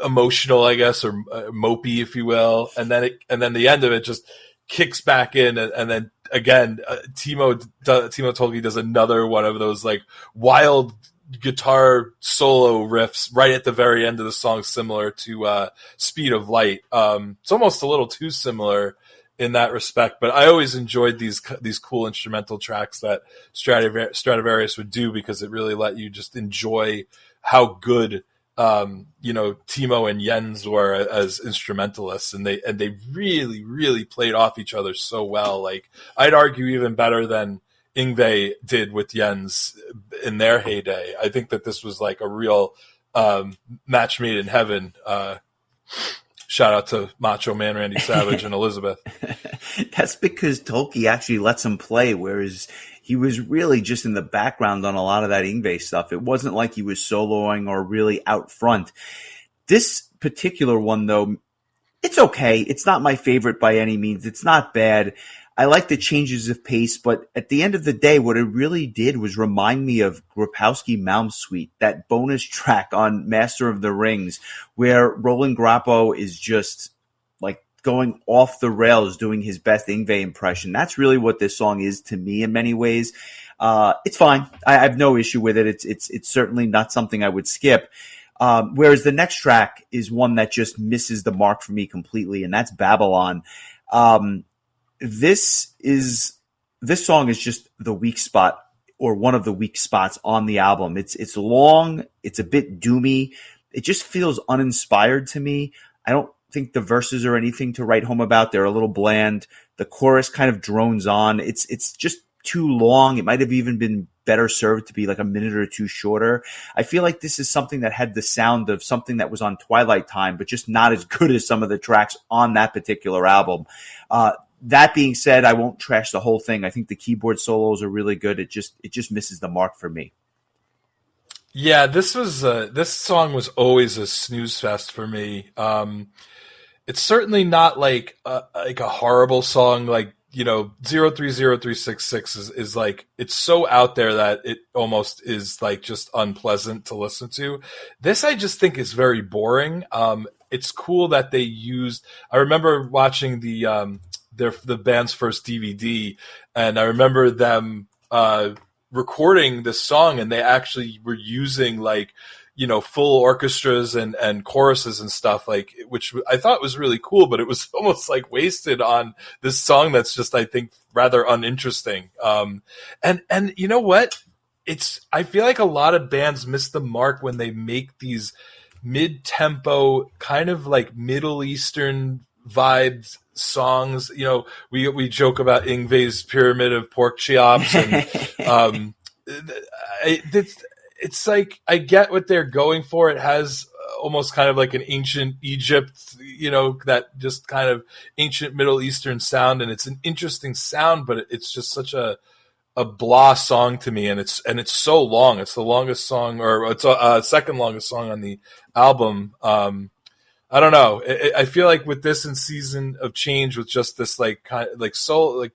emotional, I guess, or mopey, if you will. And then the end of it just kicks back in, and then again, Timo Tolkki does another one of those like wild guitar solo riffs right at the very end of the song, similar to Speed of Light. It's almost a little too similar in that respect, but I always enjoyed these cool instrumental tracks that Stratovarius would do, because it really let you just enjoy how good Timo and Jens were as instrumentalists, and they really, really played off each other so well. Like I'd argue even better than Yngwie did with Jens in their heyday. I think that this was like a real match made in heaven. Shout out to Macho Man Randy Savage and Elizabeth. That's because Tolkki actually lets him play, whereas he was really just in the background on a lot of that Yngwie stuff. It wasn't like he was soloing or really out front. This particular one, though, it's okay. It's not my favorite by any means. It's not bad. I like the changes of pace, but at the end of the day, what it really did was remind me of Grabowski Malmsweet, that bonus track on Master of the Rings, where Roland Grappo is just like going off the rails, doing his best Yngwie impression. That's really what this song is to me in many ways. It's fine. I have no issue with it. It's certainly not something I would skip. Whereas the next track is one that just misses the mark for me completely, and that's Babylon. This song is just the weak spot, or one of the weak spots on the album. It's long. It's a bit doomy. It just feels uninspired to me. I don't think the verses are anything to write home about. They're a little bland. The chorus kind of drones on. It's just too long. It might have even been better served to be like a minute or two shorter. I feel like this is something that had the sound of something that was on Twilight Time, but just not as good as some of the tracks on that particular album. That being said, I won't trash the whole thing. I think the keyboard solos are really good. It just misses the mark for me. Yeah, this song was always a snooze fest for me. It's certainly not like a horrible song. Like, 030366 is like, it's so out there that it almost is like just unpleasant to listen to. This I just think is very boring. It's cool that they used. I remember watching the band's first DVD, and I remember them recording this song, and they actually were using like, full orchestras and choruses and stuff, like, which I thought was really cool, but it was almost like wasted on this song that's just, I think, rather uninteresting. And you know what? I feel like a lot of bands miss the mark when they make these mid-tempo, kind of like Middle Eastern vibes songs. We joke about Yngwie's Pyramid of Pork Chops, and it's like, I get what they're going for. It has almost kind of like an ancient Egypt, that just kind of ancient Middle Eastern sound, and it's an interesting sound, but it's just such a blah song to me, and it's so long. It's the longest song, or it's a second longest song on the album. I don't know. I feel like with this in Season of Change, with just this like kind of like soul, like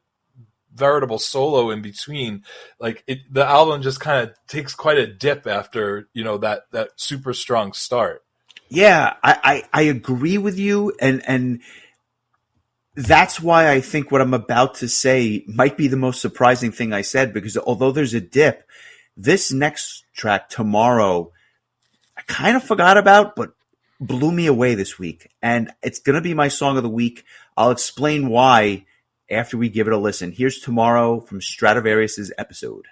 veritable solo in between, like the album just kind of takes quite a dip after that super strong start. Yeah, I agree with you, and that's why I think what I'm about to say might be the most surprising thing I said, because although there's a dip, this next track, Tomorrow, I kind of forgot about, but blew me away this week, and it's going to be my song of the week. I'll explain why after we give it a listen. Here's Tomorrow from Stratovarius' episode.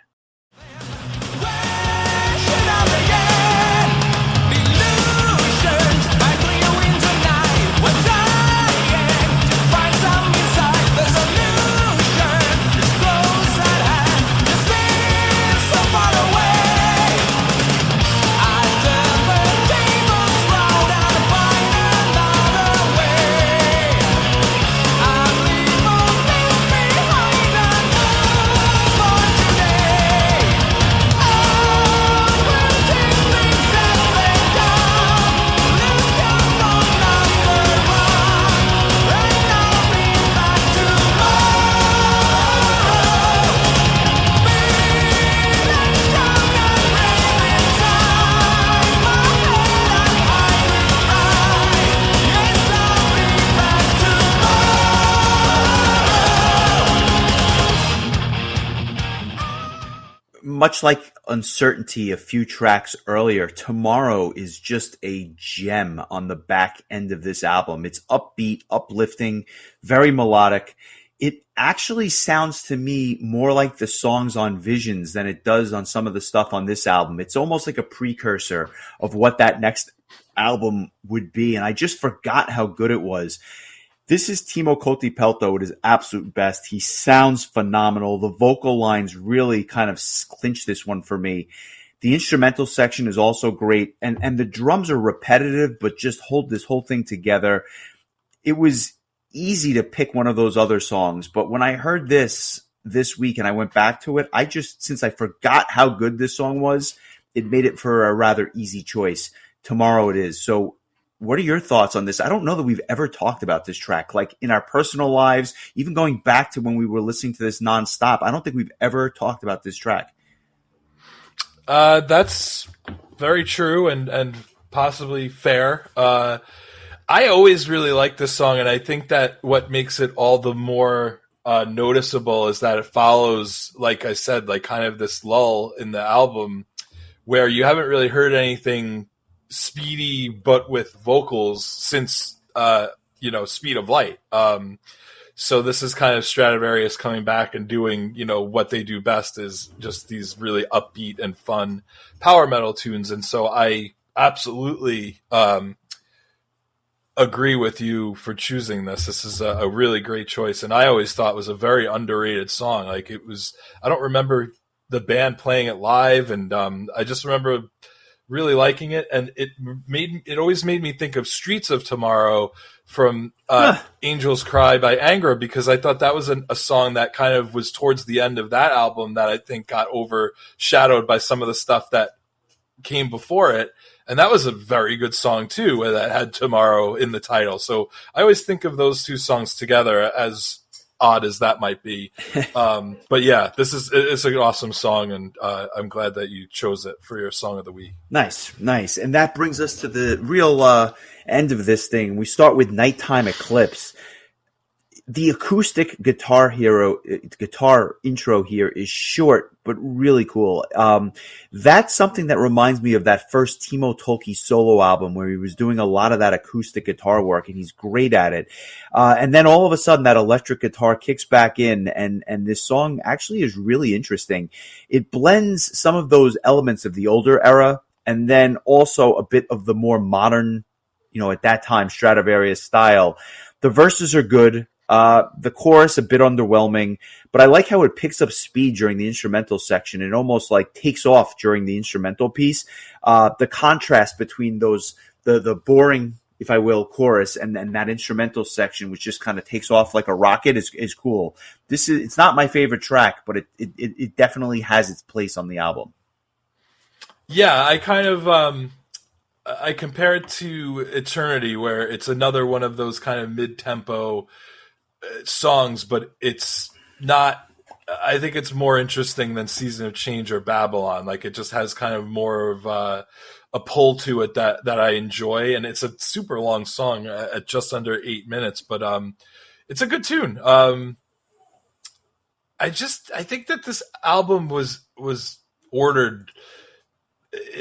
Much like Uncertainty a few tracks earlier, Tomorrow is just a gem on the back end of this album. It's upbeat, uplifting, very melodic. It actually sounds to me more like the songs on Visions than it does on some of the stuff on this album. It's almost like a precursor of what that next album would be, and I just forgot how good it was. This is Timo Kotipelto at his absolute best. He sounds phenomenal. The vocal lines really kind of clinch this one for me. The instrumental section is also great, and the drums are repetitive, but just hold this whole thing together. It was easy to pick one of those other songs, but when I heard this week and I went back to it, since I forgot how good this song was, it made it for a rather easy choice. Tomorrow it is. So what are your thoughts on this? I don't know that we've ever talked about this track, like in our personal lives, even going back to when we were listening to this nonstop. I don't think we've ever talked about this track. That's very true and possibly fair. I always really like this song, and I think that what makes it all the more noticeable is that it follows, like I said, like kind of this lull in the album where you haven't really heard anything speedy but with vocals since Speed of Light. So this is kind of Stratovarius coming back and doing, what they do best is just these really upbeat and fun power metal tunes. And so I absolutely agree with you for choosing this. This is a really great choice. And I always thought it was a very underrated song. Like I don't remember the band playing it live. And I just remember really liking it. And it always made me think of Streets of Tomorrow from Angels Cry by Angra, because I thought that was a song that kind of was towards the end of that album that I think got overshadowed by some of the stuff that came before it. And that was a very good song too, that had Tomorrow in the title. So I always think of those two songs together, as odd as that might be. But yeah, it's an awesome song, and I'm glad that you chose it for your song of the week. Nice. And that brings us to the real end of this thing. We start with Nighttime Eclipse. The acoustic guitar intro here is short, but really cool. That's something that reminds me of that first Timo Tolkki solo album where he was doing a lot of that acoustic guitar work, and he's great at it. And then all of a sudden that electric guitar kicks back in, and this song actually is really interesting. It blends some of those elements of the older era, and then also a bit of the more modern, at that time, Stratovarius style. The verses are good. The chorus a bit underwhelming, but I like how it picks up speed during the instrumental section. It almost like takes off during the instrumental piece. The contrast between the boring, if I will, chorus and that instrumental section, which just kind of takes off like a rocket, is cool. It's not my favorite track, but it definitely has its place on the album. Yeah, I kind of I compare it to Eternity, where it's another one of those kind of mid-tempo songs, but it's not. I think it's more interesting than Season of Change or Babylon. Like, it just has kind of more of a pull to it that I enjoy, and it's a super long song at just under 8 minutes, but it's a good tune. I think that this album was ordered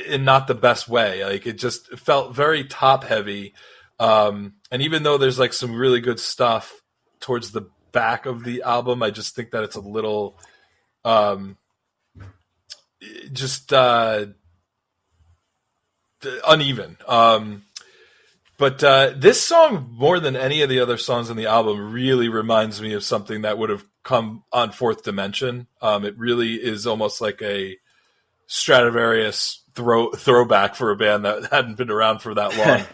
in not the best way. Like, it just felt very top heavy, and even though there's like some really good stuff towards the back of the album, I just think that it's a little uneven. But this song, more than any of the other songs on the album, really reminds me of something that would have come on Fourth Dimension. It really is almost like a Stratovarius throwback for a band that hadn't been around for that long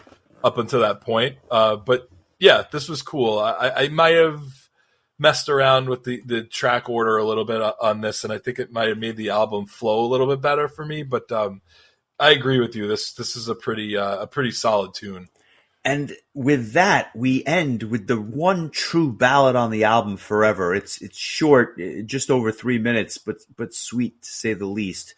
up until that point. But yeah, this was cool. I might have messed around with the track order a little bit on this, and I think it might have made the album flow a little bit better for me. But I agree with you. This is a pretty solid tune. And with that, we end with the one true ballad on the album, Forever. It's short, just over 3 minutes, but sweet to say the least.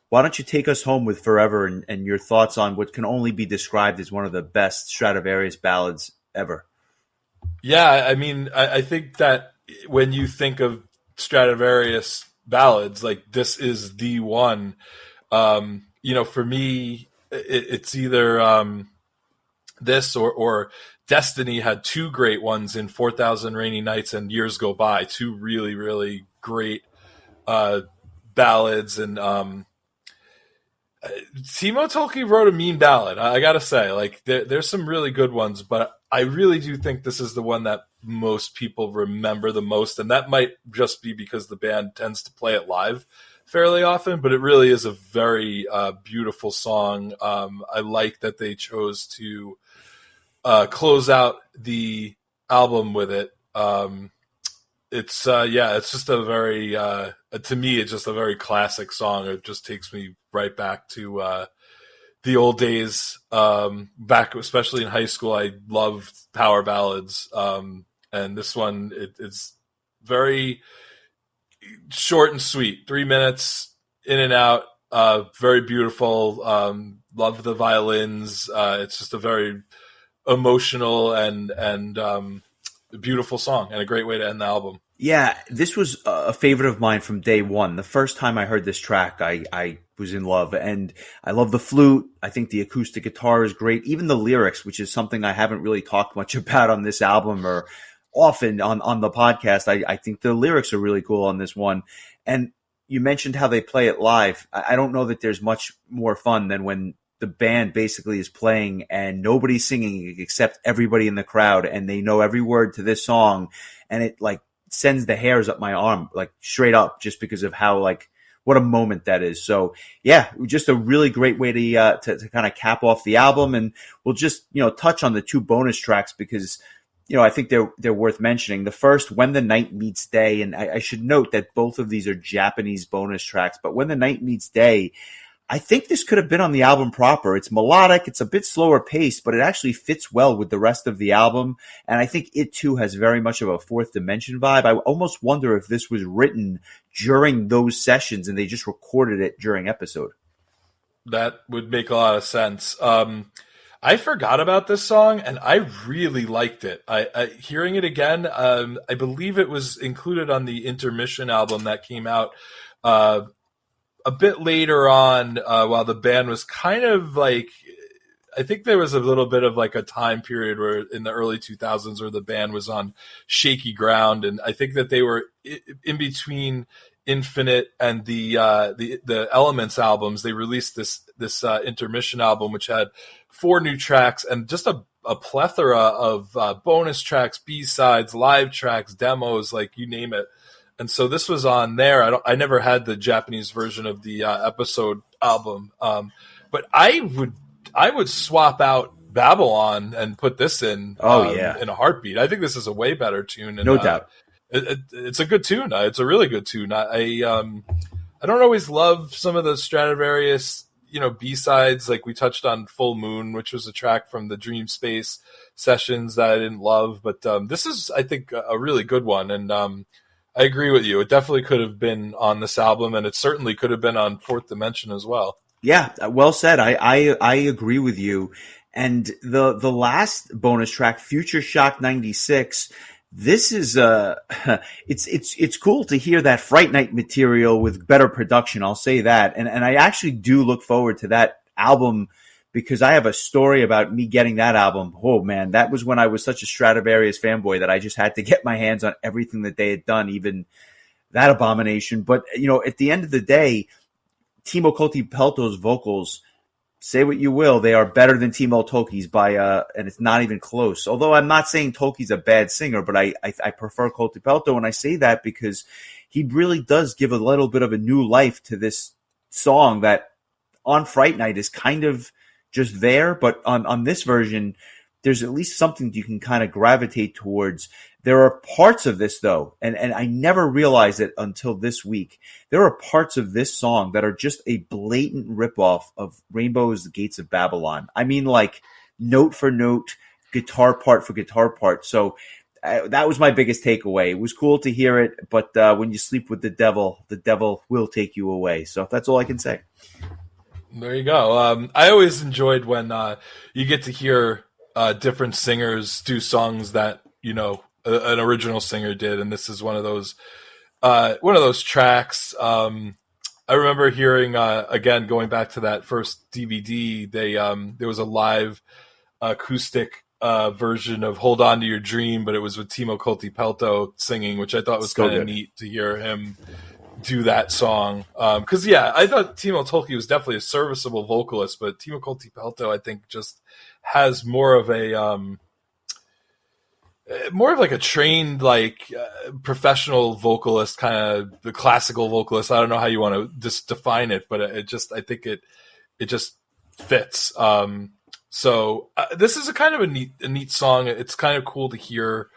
Why don't you take us home with Forever and your thoughts on what can only be described as one of the best Stratovarius ballads ever? Yeah, I mean, I think that when you think of Stratovarius ballads, like, this is the one. For me, it's either this or Destiny had two great ones in 4,000 Rainy Nights and Years Go By, two really, really great ballads. And Timo Tolkki wrote a mean ballad, I gotta say. Like, there's some really good ones, but I really do think this is the one that most people remember the most, and that might just be because the band tends to play it live fairly often, but it really is a very beautiful song. I like that they chose to close out the album with it. It's just a very, to me, it's just a very classic song. It just takes me right back to the old days, back, especially in high school. I loved power ballads. And this one, it's very short and sweet, 3 minutes in and out, very beautiful. Love the violins. It's just a very emotional and beautiful song, and a great way to end the album. Yeah, this was a favorite of mine from day one. The first time I heard this track, I was in love, and I love the flute. I think the acoustic guitar is great. Even the lyrics, which is something I haven't really talked much about on this album or often on the podcast. I think the lyrics are really cool on this one. And you mentioned how they play it live. I don't know that there's much more fun than when the band basically is playing and nobody's singing except everybody in the crowd, and they know every word to this song, and it like sends the hairs up my arm, like straight up, just because of how like what a moment that is. So yeah, just a really great way to kind of cap off the album. And we'll just, touch on the two bonus tracks because, I think they're worth mentioning. The first, When the Night Meets Day. And I should note that both of these are Japanese bonus tracks, but When the Night Meets Day, I think this could have been on the album proper. It's melodic. It's a bit slower paced, but it actually fits well with the rest of the album. And I think it too has very much of a Fourth Dimension vibe. I almost wonder if this was written during those sessions and they just recorded it during episode. That would make a lot of sense. I forgot about this song and I really liked it. I hearing it again, I believe it was included on the Intermission album that came out a bit later on, while the band was kind of like, I think there was a little bit of like a time period where in the early 2000s where the band was on shaky ground. And I think that they were in between Infinite and the Elements albums. They released this Intermission album, which had 4 new tracks and just a plethora of bonus tracks, B-sides, live tracks, demos, like you name it. And so this was on there. I never had the Japanese version of the episode album, but I would swap out Babylon and put this in. In a heartbeat. I think this is a way better tune. And, no doubt, it's a good tune. It's a really good tune. I don't always love some of the Stratovarius, B-sides. Like we touched on Full Moon, which was a track from the Dream Space sessions that I didn't love, but this is, I think, a really good one. And I agree with you. It definitely could have been on this album, and it certainly could have been on Fourth Dimension as well. Yeah, well said. I agree with you. And the last bonus track, Future Shock 96, this is it's cool to hear that Fright Night material with better production. I'll say that. And I actually do look forward to that album because I have a story about me getting that album. Oh man, that was when I was such a Stratovarius fanboy that I just had to get my hands on everything that they had done, even that abomination. But, at the end of the day, Timo Kotipelto's vocals, say what you will, they are better than Timo Tolkki's and it's not even close. Although I'm not saying Tolkki's a bad singer, but I prefer Kotipelto, and I say that because he really does give a little bit of a new life to this song that on Fright Night is kind of just there, but on this version, there's at least something you can kind of gravitate towards. There are parts of this, though, and I never realized it until this week. There are parts of this song that are just a blatant ripoff of Rainbow's Gates of Babylon. I mean, like, note for note, guitar part for guitar part. So that was my biggest takeaway. It was cool to hear it, but when you sleep with the devil will take you away. So that's all I can say. There you go. I always enjoyed when you get to hear different singers do songs that an original singer did, and this is one of those tracks. I remember hearing again, going back to that first DVD. There was a live acoustic version of "Hold On to Your Dream," but it was with Timo Kotipelto singing, which I thought was kind of neat to hear him do that song. Because I thought Timo Tolkki was definitely a serviceable vocalist, but Timo Kotipelto, I think, just has more of like a trained, professional vocalist, kind of the classical vocalist. I don't know how you want to just define it, but I think it just fits. So this is a kind of a neat song. It's kind of cool to hear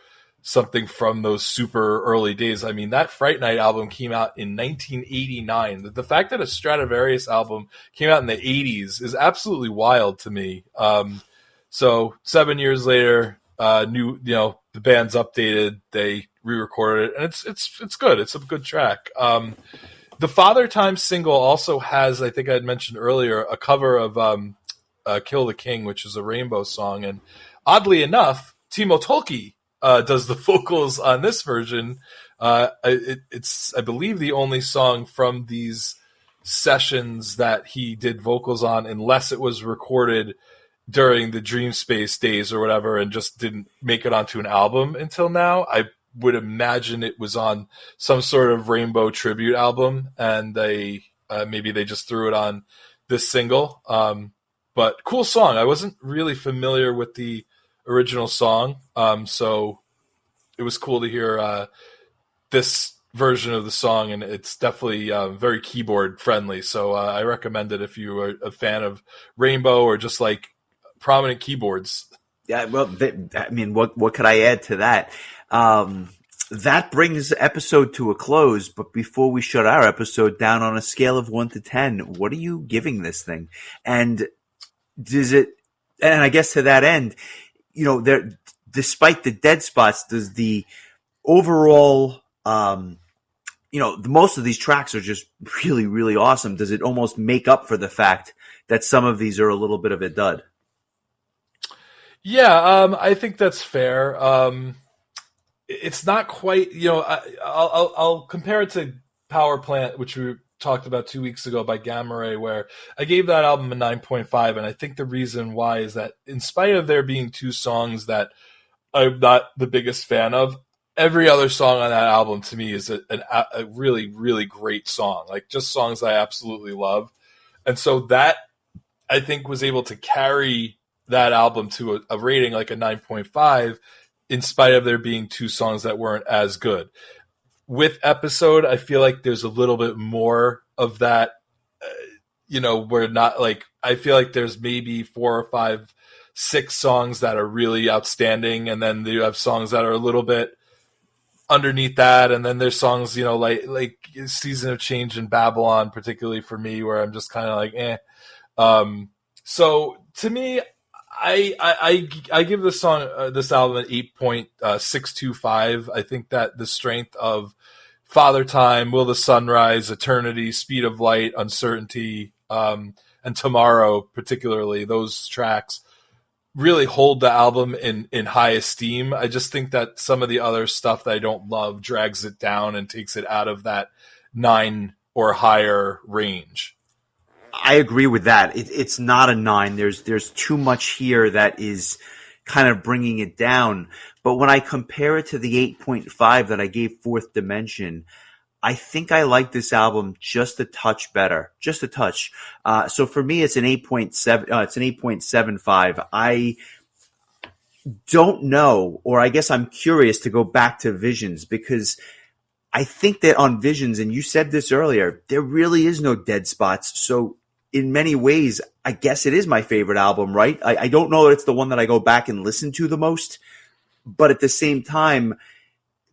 something from those super early days. I mean, that Fright Night album came out in 1989. The fact that a Stratovarius album came out in the 80s is absolutely wild to me. So 7 years later, the band's updated, they re-recorded it, and it's good. It's a good track. The Father Time single also has, I think I had mentioned earlier, a cover of Kill the King, which is a Rainbow song, and oddly enough, Timo Tolkki does the vocals on this version. It's, I believe, the only song from these sessions that he did vocals on, unless it was recorded during the Dream Space days or whatever and just didn't make it onto an album until now. I would imagine it was on some sort of Rainbow tribute album, and they maybe they just threw it on this single. But cool song. I wasn't really familiar with the original song, so it was cool to hear this version of the song, and it's definitely very keyboard friendly. So I recommend it if you are a fan of Rainbow or just like prominent keyboards. Yeah, well, I mean, what could I add to that? That brings the episode to a close. But before we shut our episode down, on a scale of 1 to 10, what are you giving this thing? And does it? And I guess to that end, you know, there, despite the dead spots, does the overall, you know, most of these tracks are just really, really awesome. Does it almost make up for the fact that some of these are a little bit of a dud? Yeah, I think that's fair. It's not quite, you know, I'll compare it to Power Plant, which we talked about 2 weeks ago by Gamma Ray, where I gave that album a 9.5. And I think the reason why is that in spite of there being two songs that I'm not the biggest fan of, every other song on that album to me is a really, really great song. Like just songs I absolutely love. And so that, I think, was able to carry that album to a rating like a 9.5 in spite of there being two songs that weren't as good. With Episode, I feel like there's a little bit more of that, you know, where not like, I feel like there's maybe 4 or 5, 6 songs that are really outstanding. And then you have songs that are a little bit underneath that. And then there's songs, you know, like Season of Change and Babylon, particularly for me, where I'm just kind of like, eh. So to me, I give this song, this album, an 8.625. I think that the strength of Father Time, Will the Sunrise, Eternity, Speed of Light, Uncertainty, and Tomorrow, particularly, those tracks really hold the album in high esteem. I just think that some of the other stuff that I don't love drags it down and takes it out of that 9 or higher range. I agree with that. It's not a 9. There's too much here that is kind of bringing it down. But when I compare it to the 8.5 that I gave Fourth Dimension, I think I like this album just a touch better, just a touch. So for me, it's an 8.7. It's an 8.75. I don't know, or I guess I'm curious to go back to Visions, because I think that on Visions, and you said this earlier, there really is no dead spots. So in many ways, I guess it is my favorite album, right? I don't know that it's the one that I go back and listen to the most, but at the same time,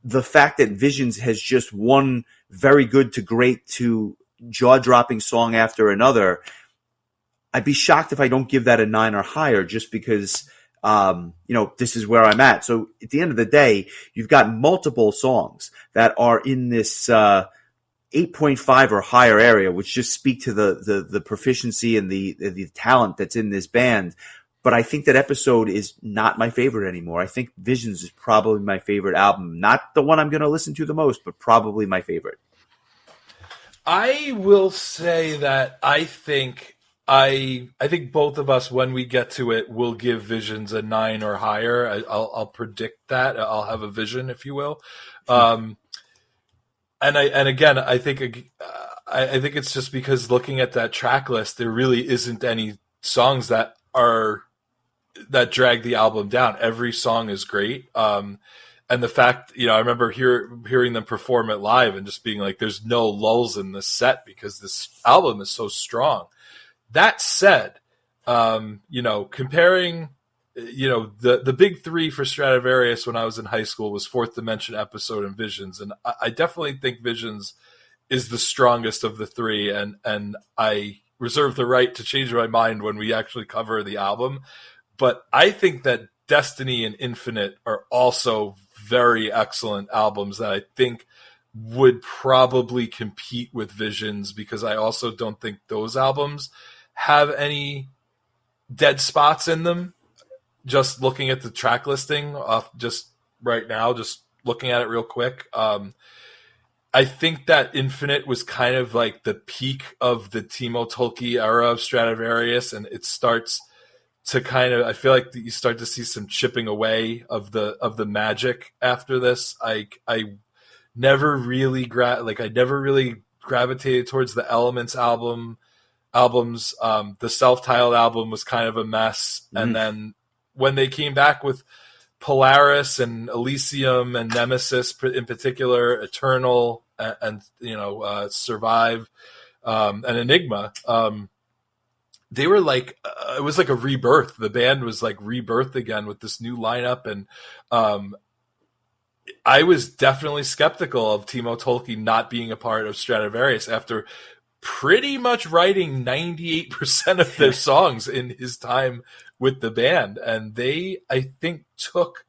the fact that Visions has just one very good to great to jaw-dropping song after another, I'd be shocked if I don't give that a 9 or higher, just because, you know, this is where I'm at. So at the end of the day, you've got multiple songs that are in this 8.5 or higher area, which just speak to the proficiency and the talent that's in this band. But I think that Episode is not my favorite anymore. I think Visions is probably my favorite album. Not the one I'm going to listen to the most, but probably my favorite. I will say that I think both of us, when we get to it, will give Visions a 9 or higher. I'll predict that. I'll have a vision, if you will. And again, I think it's just because looking at that track list, there really isn't any songs that drag the album down. Every song is great. And the fact, you know, I remember hearing them perform it live and just being like, there's no lulls in this set because this album is so strong. That said, you know, comparing, you know, the big three for Stratovarius when I was in high school was Fourth Dimension, Episode, and Visions. And I definitely think Visions is the strongest of the three. And I reserve the right to change my mind when we actually cover the album. But I think that Destiny and Infinite are also very excellent albums that I think would probably compete with Visions, because I also don't think those albums have any dead spots in them. just looking at the track listing just right now, just looking at it real quick. I think that Infinite was kind of like the peak of the Timo Tolkki era of Stratovarius, and it starts to kind of, I feel like you start to see some chipping away of the magic after this. I never really gravitated towards the Elements albums. The self-titled album was kind of a mess, and then when they came back with Polaris and Elysium and Nemesis in particular, Eternal and Survive and Enigma, they were like it was like a rebirth. The band was like rebirthed again with this new lineup, and I was definitely skeptical of Timo Tolkki not being a part of Stratovarius after pretty much writing 98% of their songs in his time with the band. And they, I think, took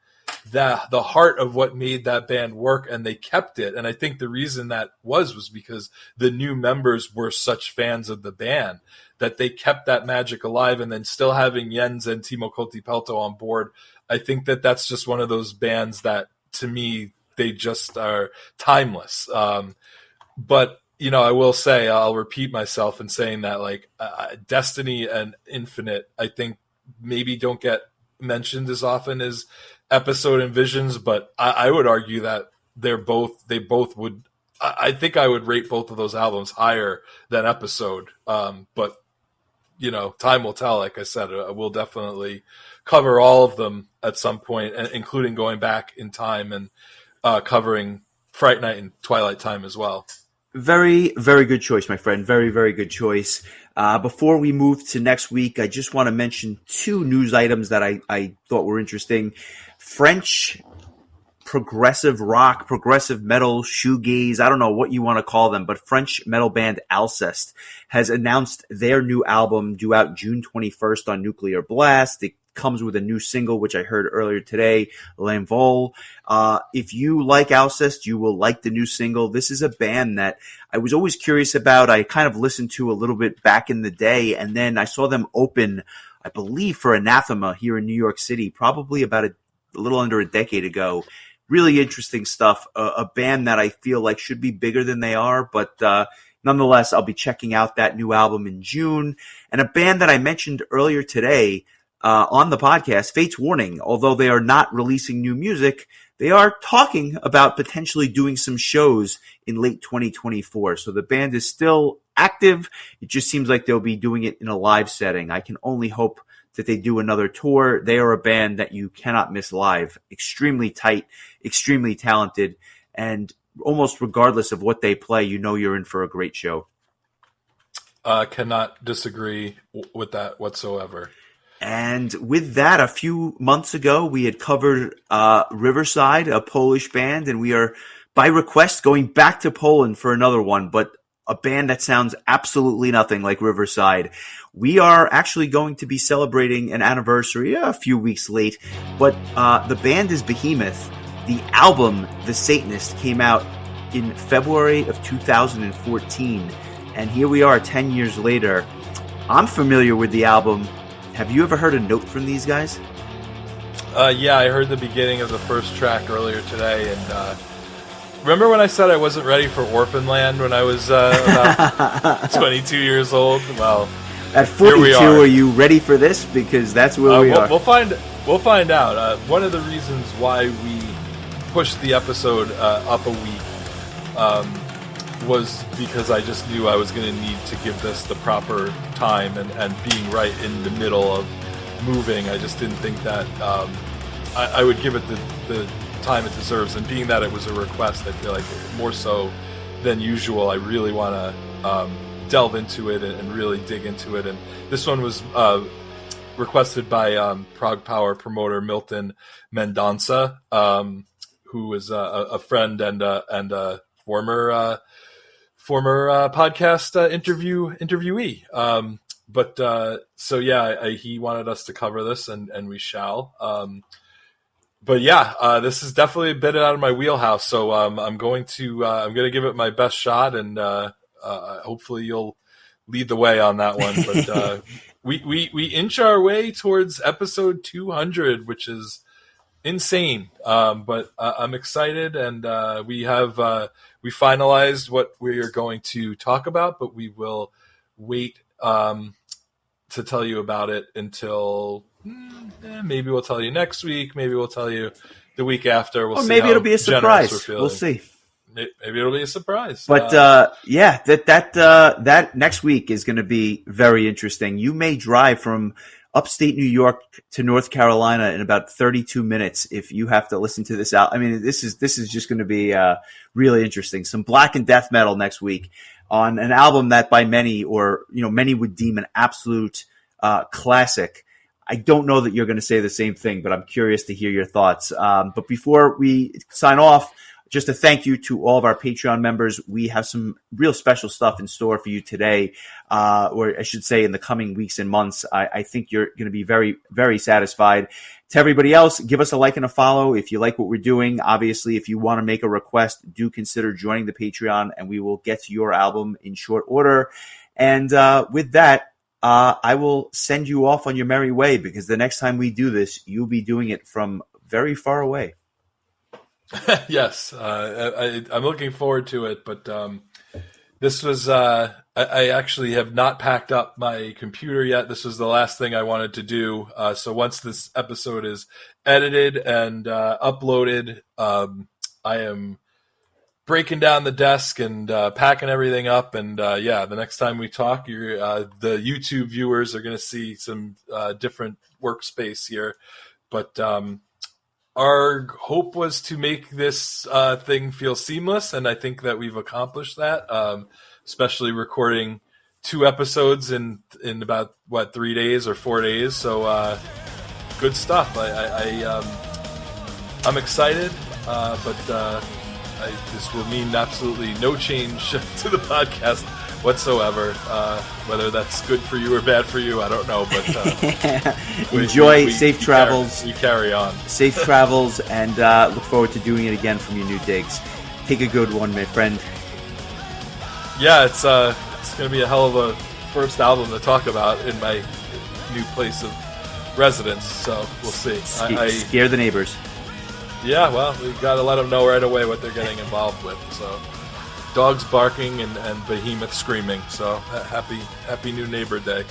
the heart of what made that band work, and they kept it. And I think the reason that was because the new members were such fans of the band that they kept that magic alive. And then still having Jens and Timo Kotipelto on board, I think that that's just one of those bands that, to me, they just are timeless. But I will say, I'll repeat myself in saying that, like, Destiny and Infinite, I think maybe don't get mentioned as often as Episode and Visions, but I would argue that they both would. I think I would rate both of those albums higher than Episode. But time will tell. Like I said, we'll definitely cover all of them at some point, including going back in time and covering Fright Night and Twilight Time as well. Very, very good choice, my friend. Very, very good choice. Before we move to next week, I just want to mention two news items that I thought were interesting. French progressive rock, progressive metal, shoegaze, I don't know what you want to call them, but French metal band Alceste has announced their new album due out June 21st on Nuclear Blast. It comes with a new single, which I heard earlier today, L'Envol. If you like Alceste, you will like the new single. This is a band that I was always curious about. I kind of listened to a little bit back in the day, and then I saw them open, I believe, for Anathema here in New York City, probably about a little under a decade ago. Really interesting stuff. A band that I feel like should be bigger than they are, but nonetheless, I'll be checking out that new album in June. And a band that I mentioned earlier today on the podcast, Fates Warning, although they are not releasing new music, they are talking about potentially doing some shows in late 2024. So the band is still active. It just seems like they'll be doing it in a live setting. I can only hope that they do another tour. They are a band that you cannot miss live. Extremely tight, extremely talented, and almost regardless of what they play, you're in for a great show. Cannot disagree with that whatsoever. And with that, a few months ago, we had covered Riverside, a Polish band, and we are, by request, going back to Poland for another one, but a band that sounds absolutely nothing like Riverside. We are actually going to be celebrating an anniversary a few weeks late, but the band is Behemoth. The album, The Satanist, came out in February of 2014, and here we are 10 years later. I'm familiar with the album. Have you ever heard a note from these guys? Yeah, I heard the beginning of the first track earlier today, and remember when I said I wasn't ready for Orphan Land when I was about 22 years old? Well, at 42, are you ready for this? Because that's where we are. We'll find out. One of the reasons why we pushed the episode up a week was because I just knew I was going to need to give this the proper time, and being right in the middle of moving, I just didn't think that I would give it the time it deserves. And being that it was a request, I feel like more so than usual, I really want to delve into it and really dig into it. And this one was requested by Prague Power promoter Milton Mendonça, who is a friend and a former podcast interviewee. So yeah, he wanted us to cover this, and we shall. But yeah, this is definitely a bit out of my wheelhouse. So I'm going to give it my best shot, and hopefully you'll lead the way on that one. But we inch our way towards episode 200, which is insane. But I'm excited, and we finalized what we are going to talk about, but we will wait to tell you about it until maybe we'll tell you next week. Maybe we'll tell you the week after. We'll or see. Maybe how it'll be a surprise. we're feeling. We'll see. Maybe it'll be a surprise. But that next week is going to be very interesting. You may drive from upstate New York to North Carolina in about 32 minutes if you have to listen to this out. I mean, this is just going to be really interesting. Some black and death metal next week on an album that by many many would deem an absolute classic. I don't know that you're going to say the same thing, but I'm curious to hear your thoughts. But before we sign off, just a thank you to all of our Patreon members. We have some real special stuff in store for you today, or I should say in the coming weeks and months. I think you're going to be very, very satisfied. To everybody else, give us a like and a follow if you like what we're doing. Obviously, if you want to make a request, do consider joining the Patreon, and we will get to your album in short order. And with that, I will send you off on your merry way, because the next time we do this, you'll be doing it from very far away. Yes, I'm looking forward to it. But this was I actually have not packed up my computer yet. This was the last thing I wanted to do. So once this episode is edited and uploaded, I am breaking down the desk and packing everything up. And the next time we talk, the YouTube viewers are going to see some different workspace here. But our hope was to make this thing feel seamless, and I think that we've accomplished that, especially recording 2 episodes in about, 3 days or 4 days. So good stuff. I'm excited, but this will mean absolutely no change to the podcast whatsoever. Whether that's good for you or bad for you, I don't know. But enjoy safe travels. We carry on. Safe travels, and look forward to doing it again from your new digs. Take a good one, my friend. Yeah, it's going to be a hell of a first album to talk about in my new place of residence. So we'll see. Scare the neighbors. Yeah, well, we got to let them know right away what they're getting involved with. So, dogs barking and behemoth screaming. So, happy new neighbor day.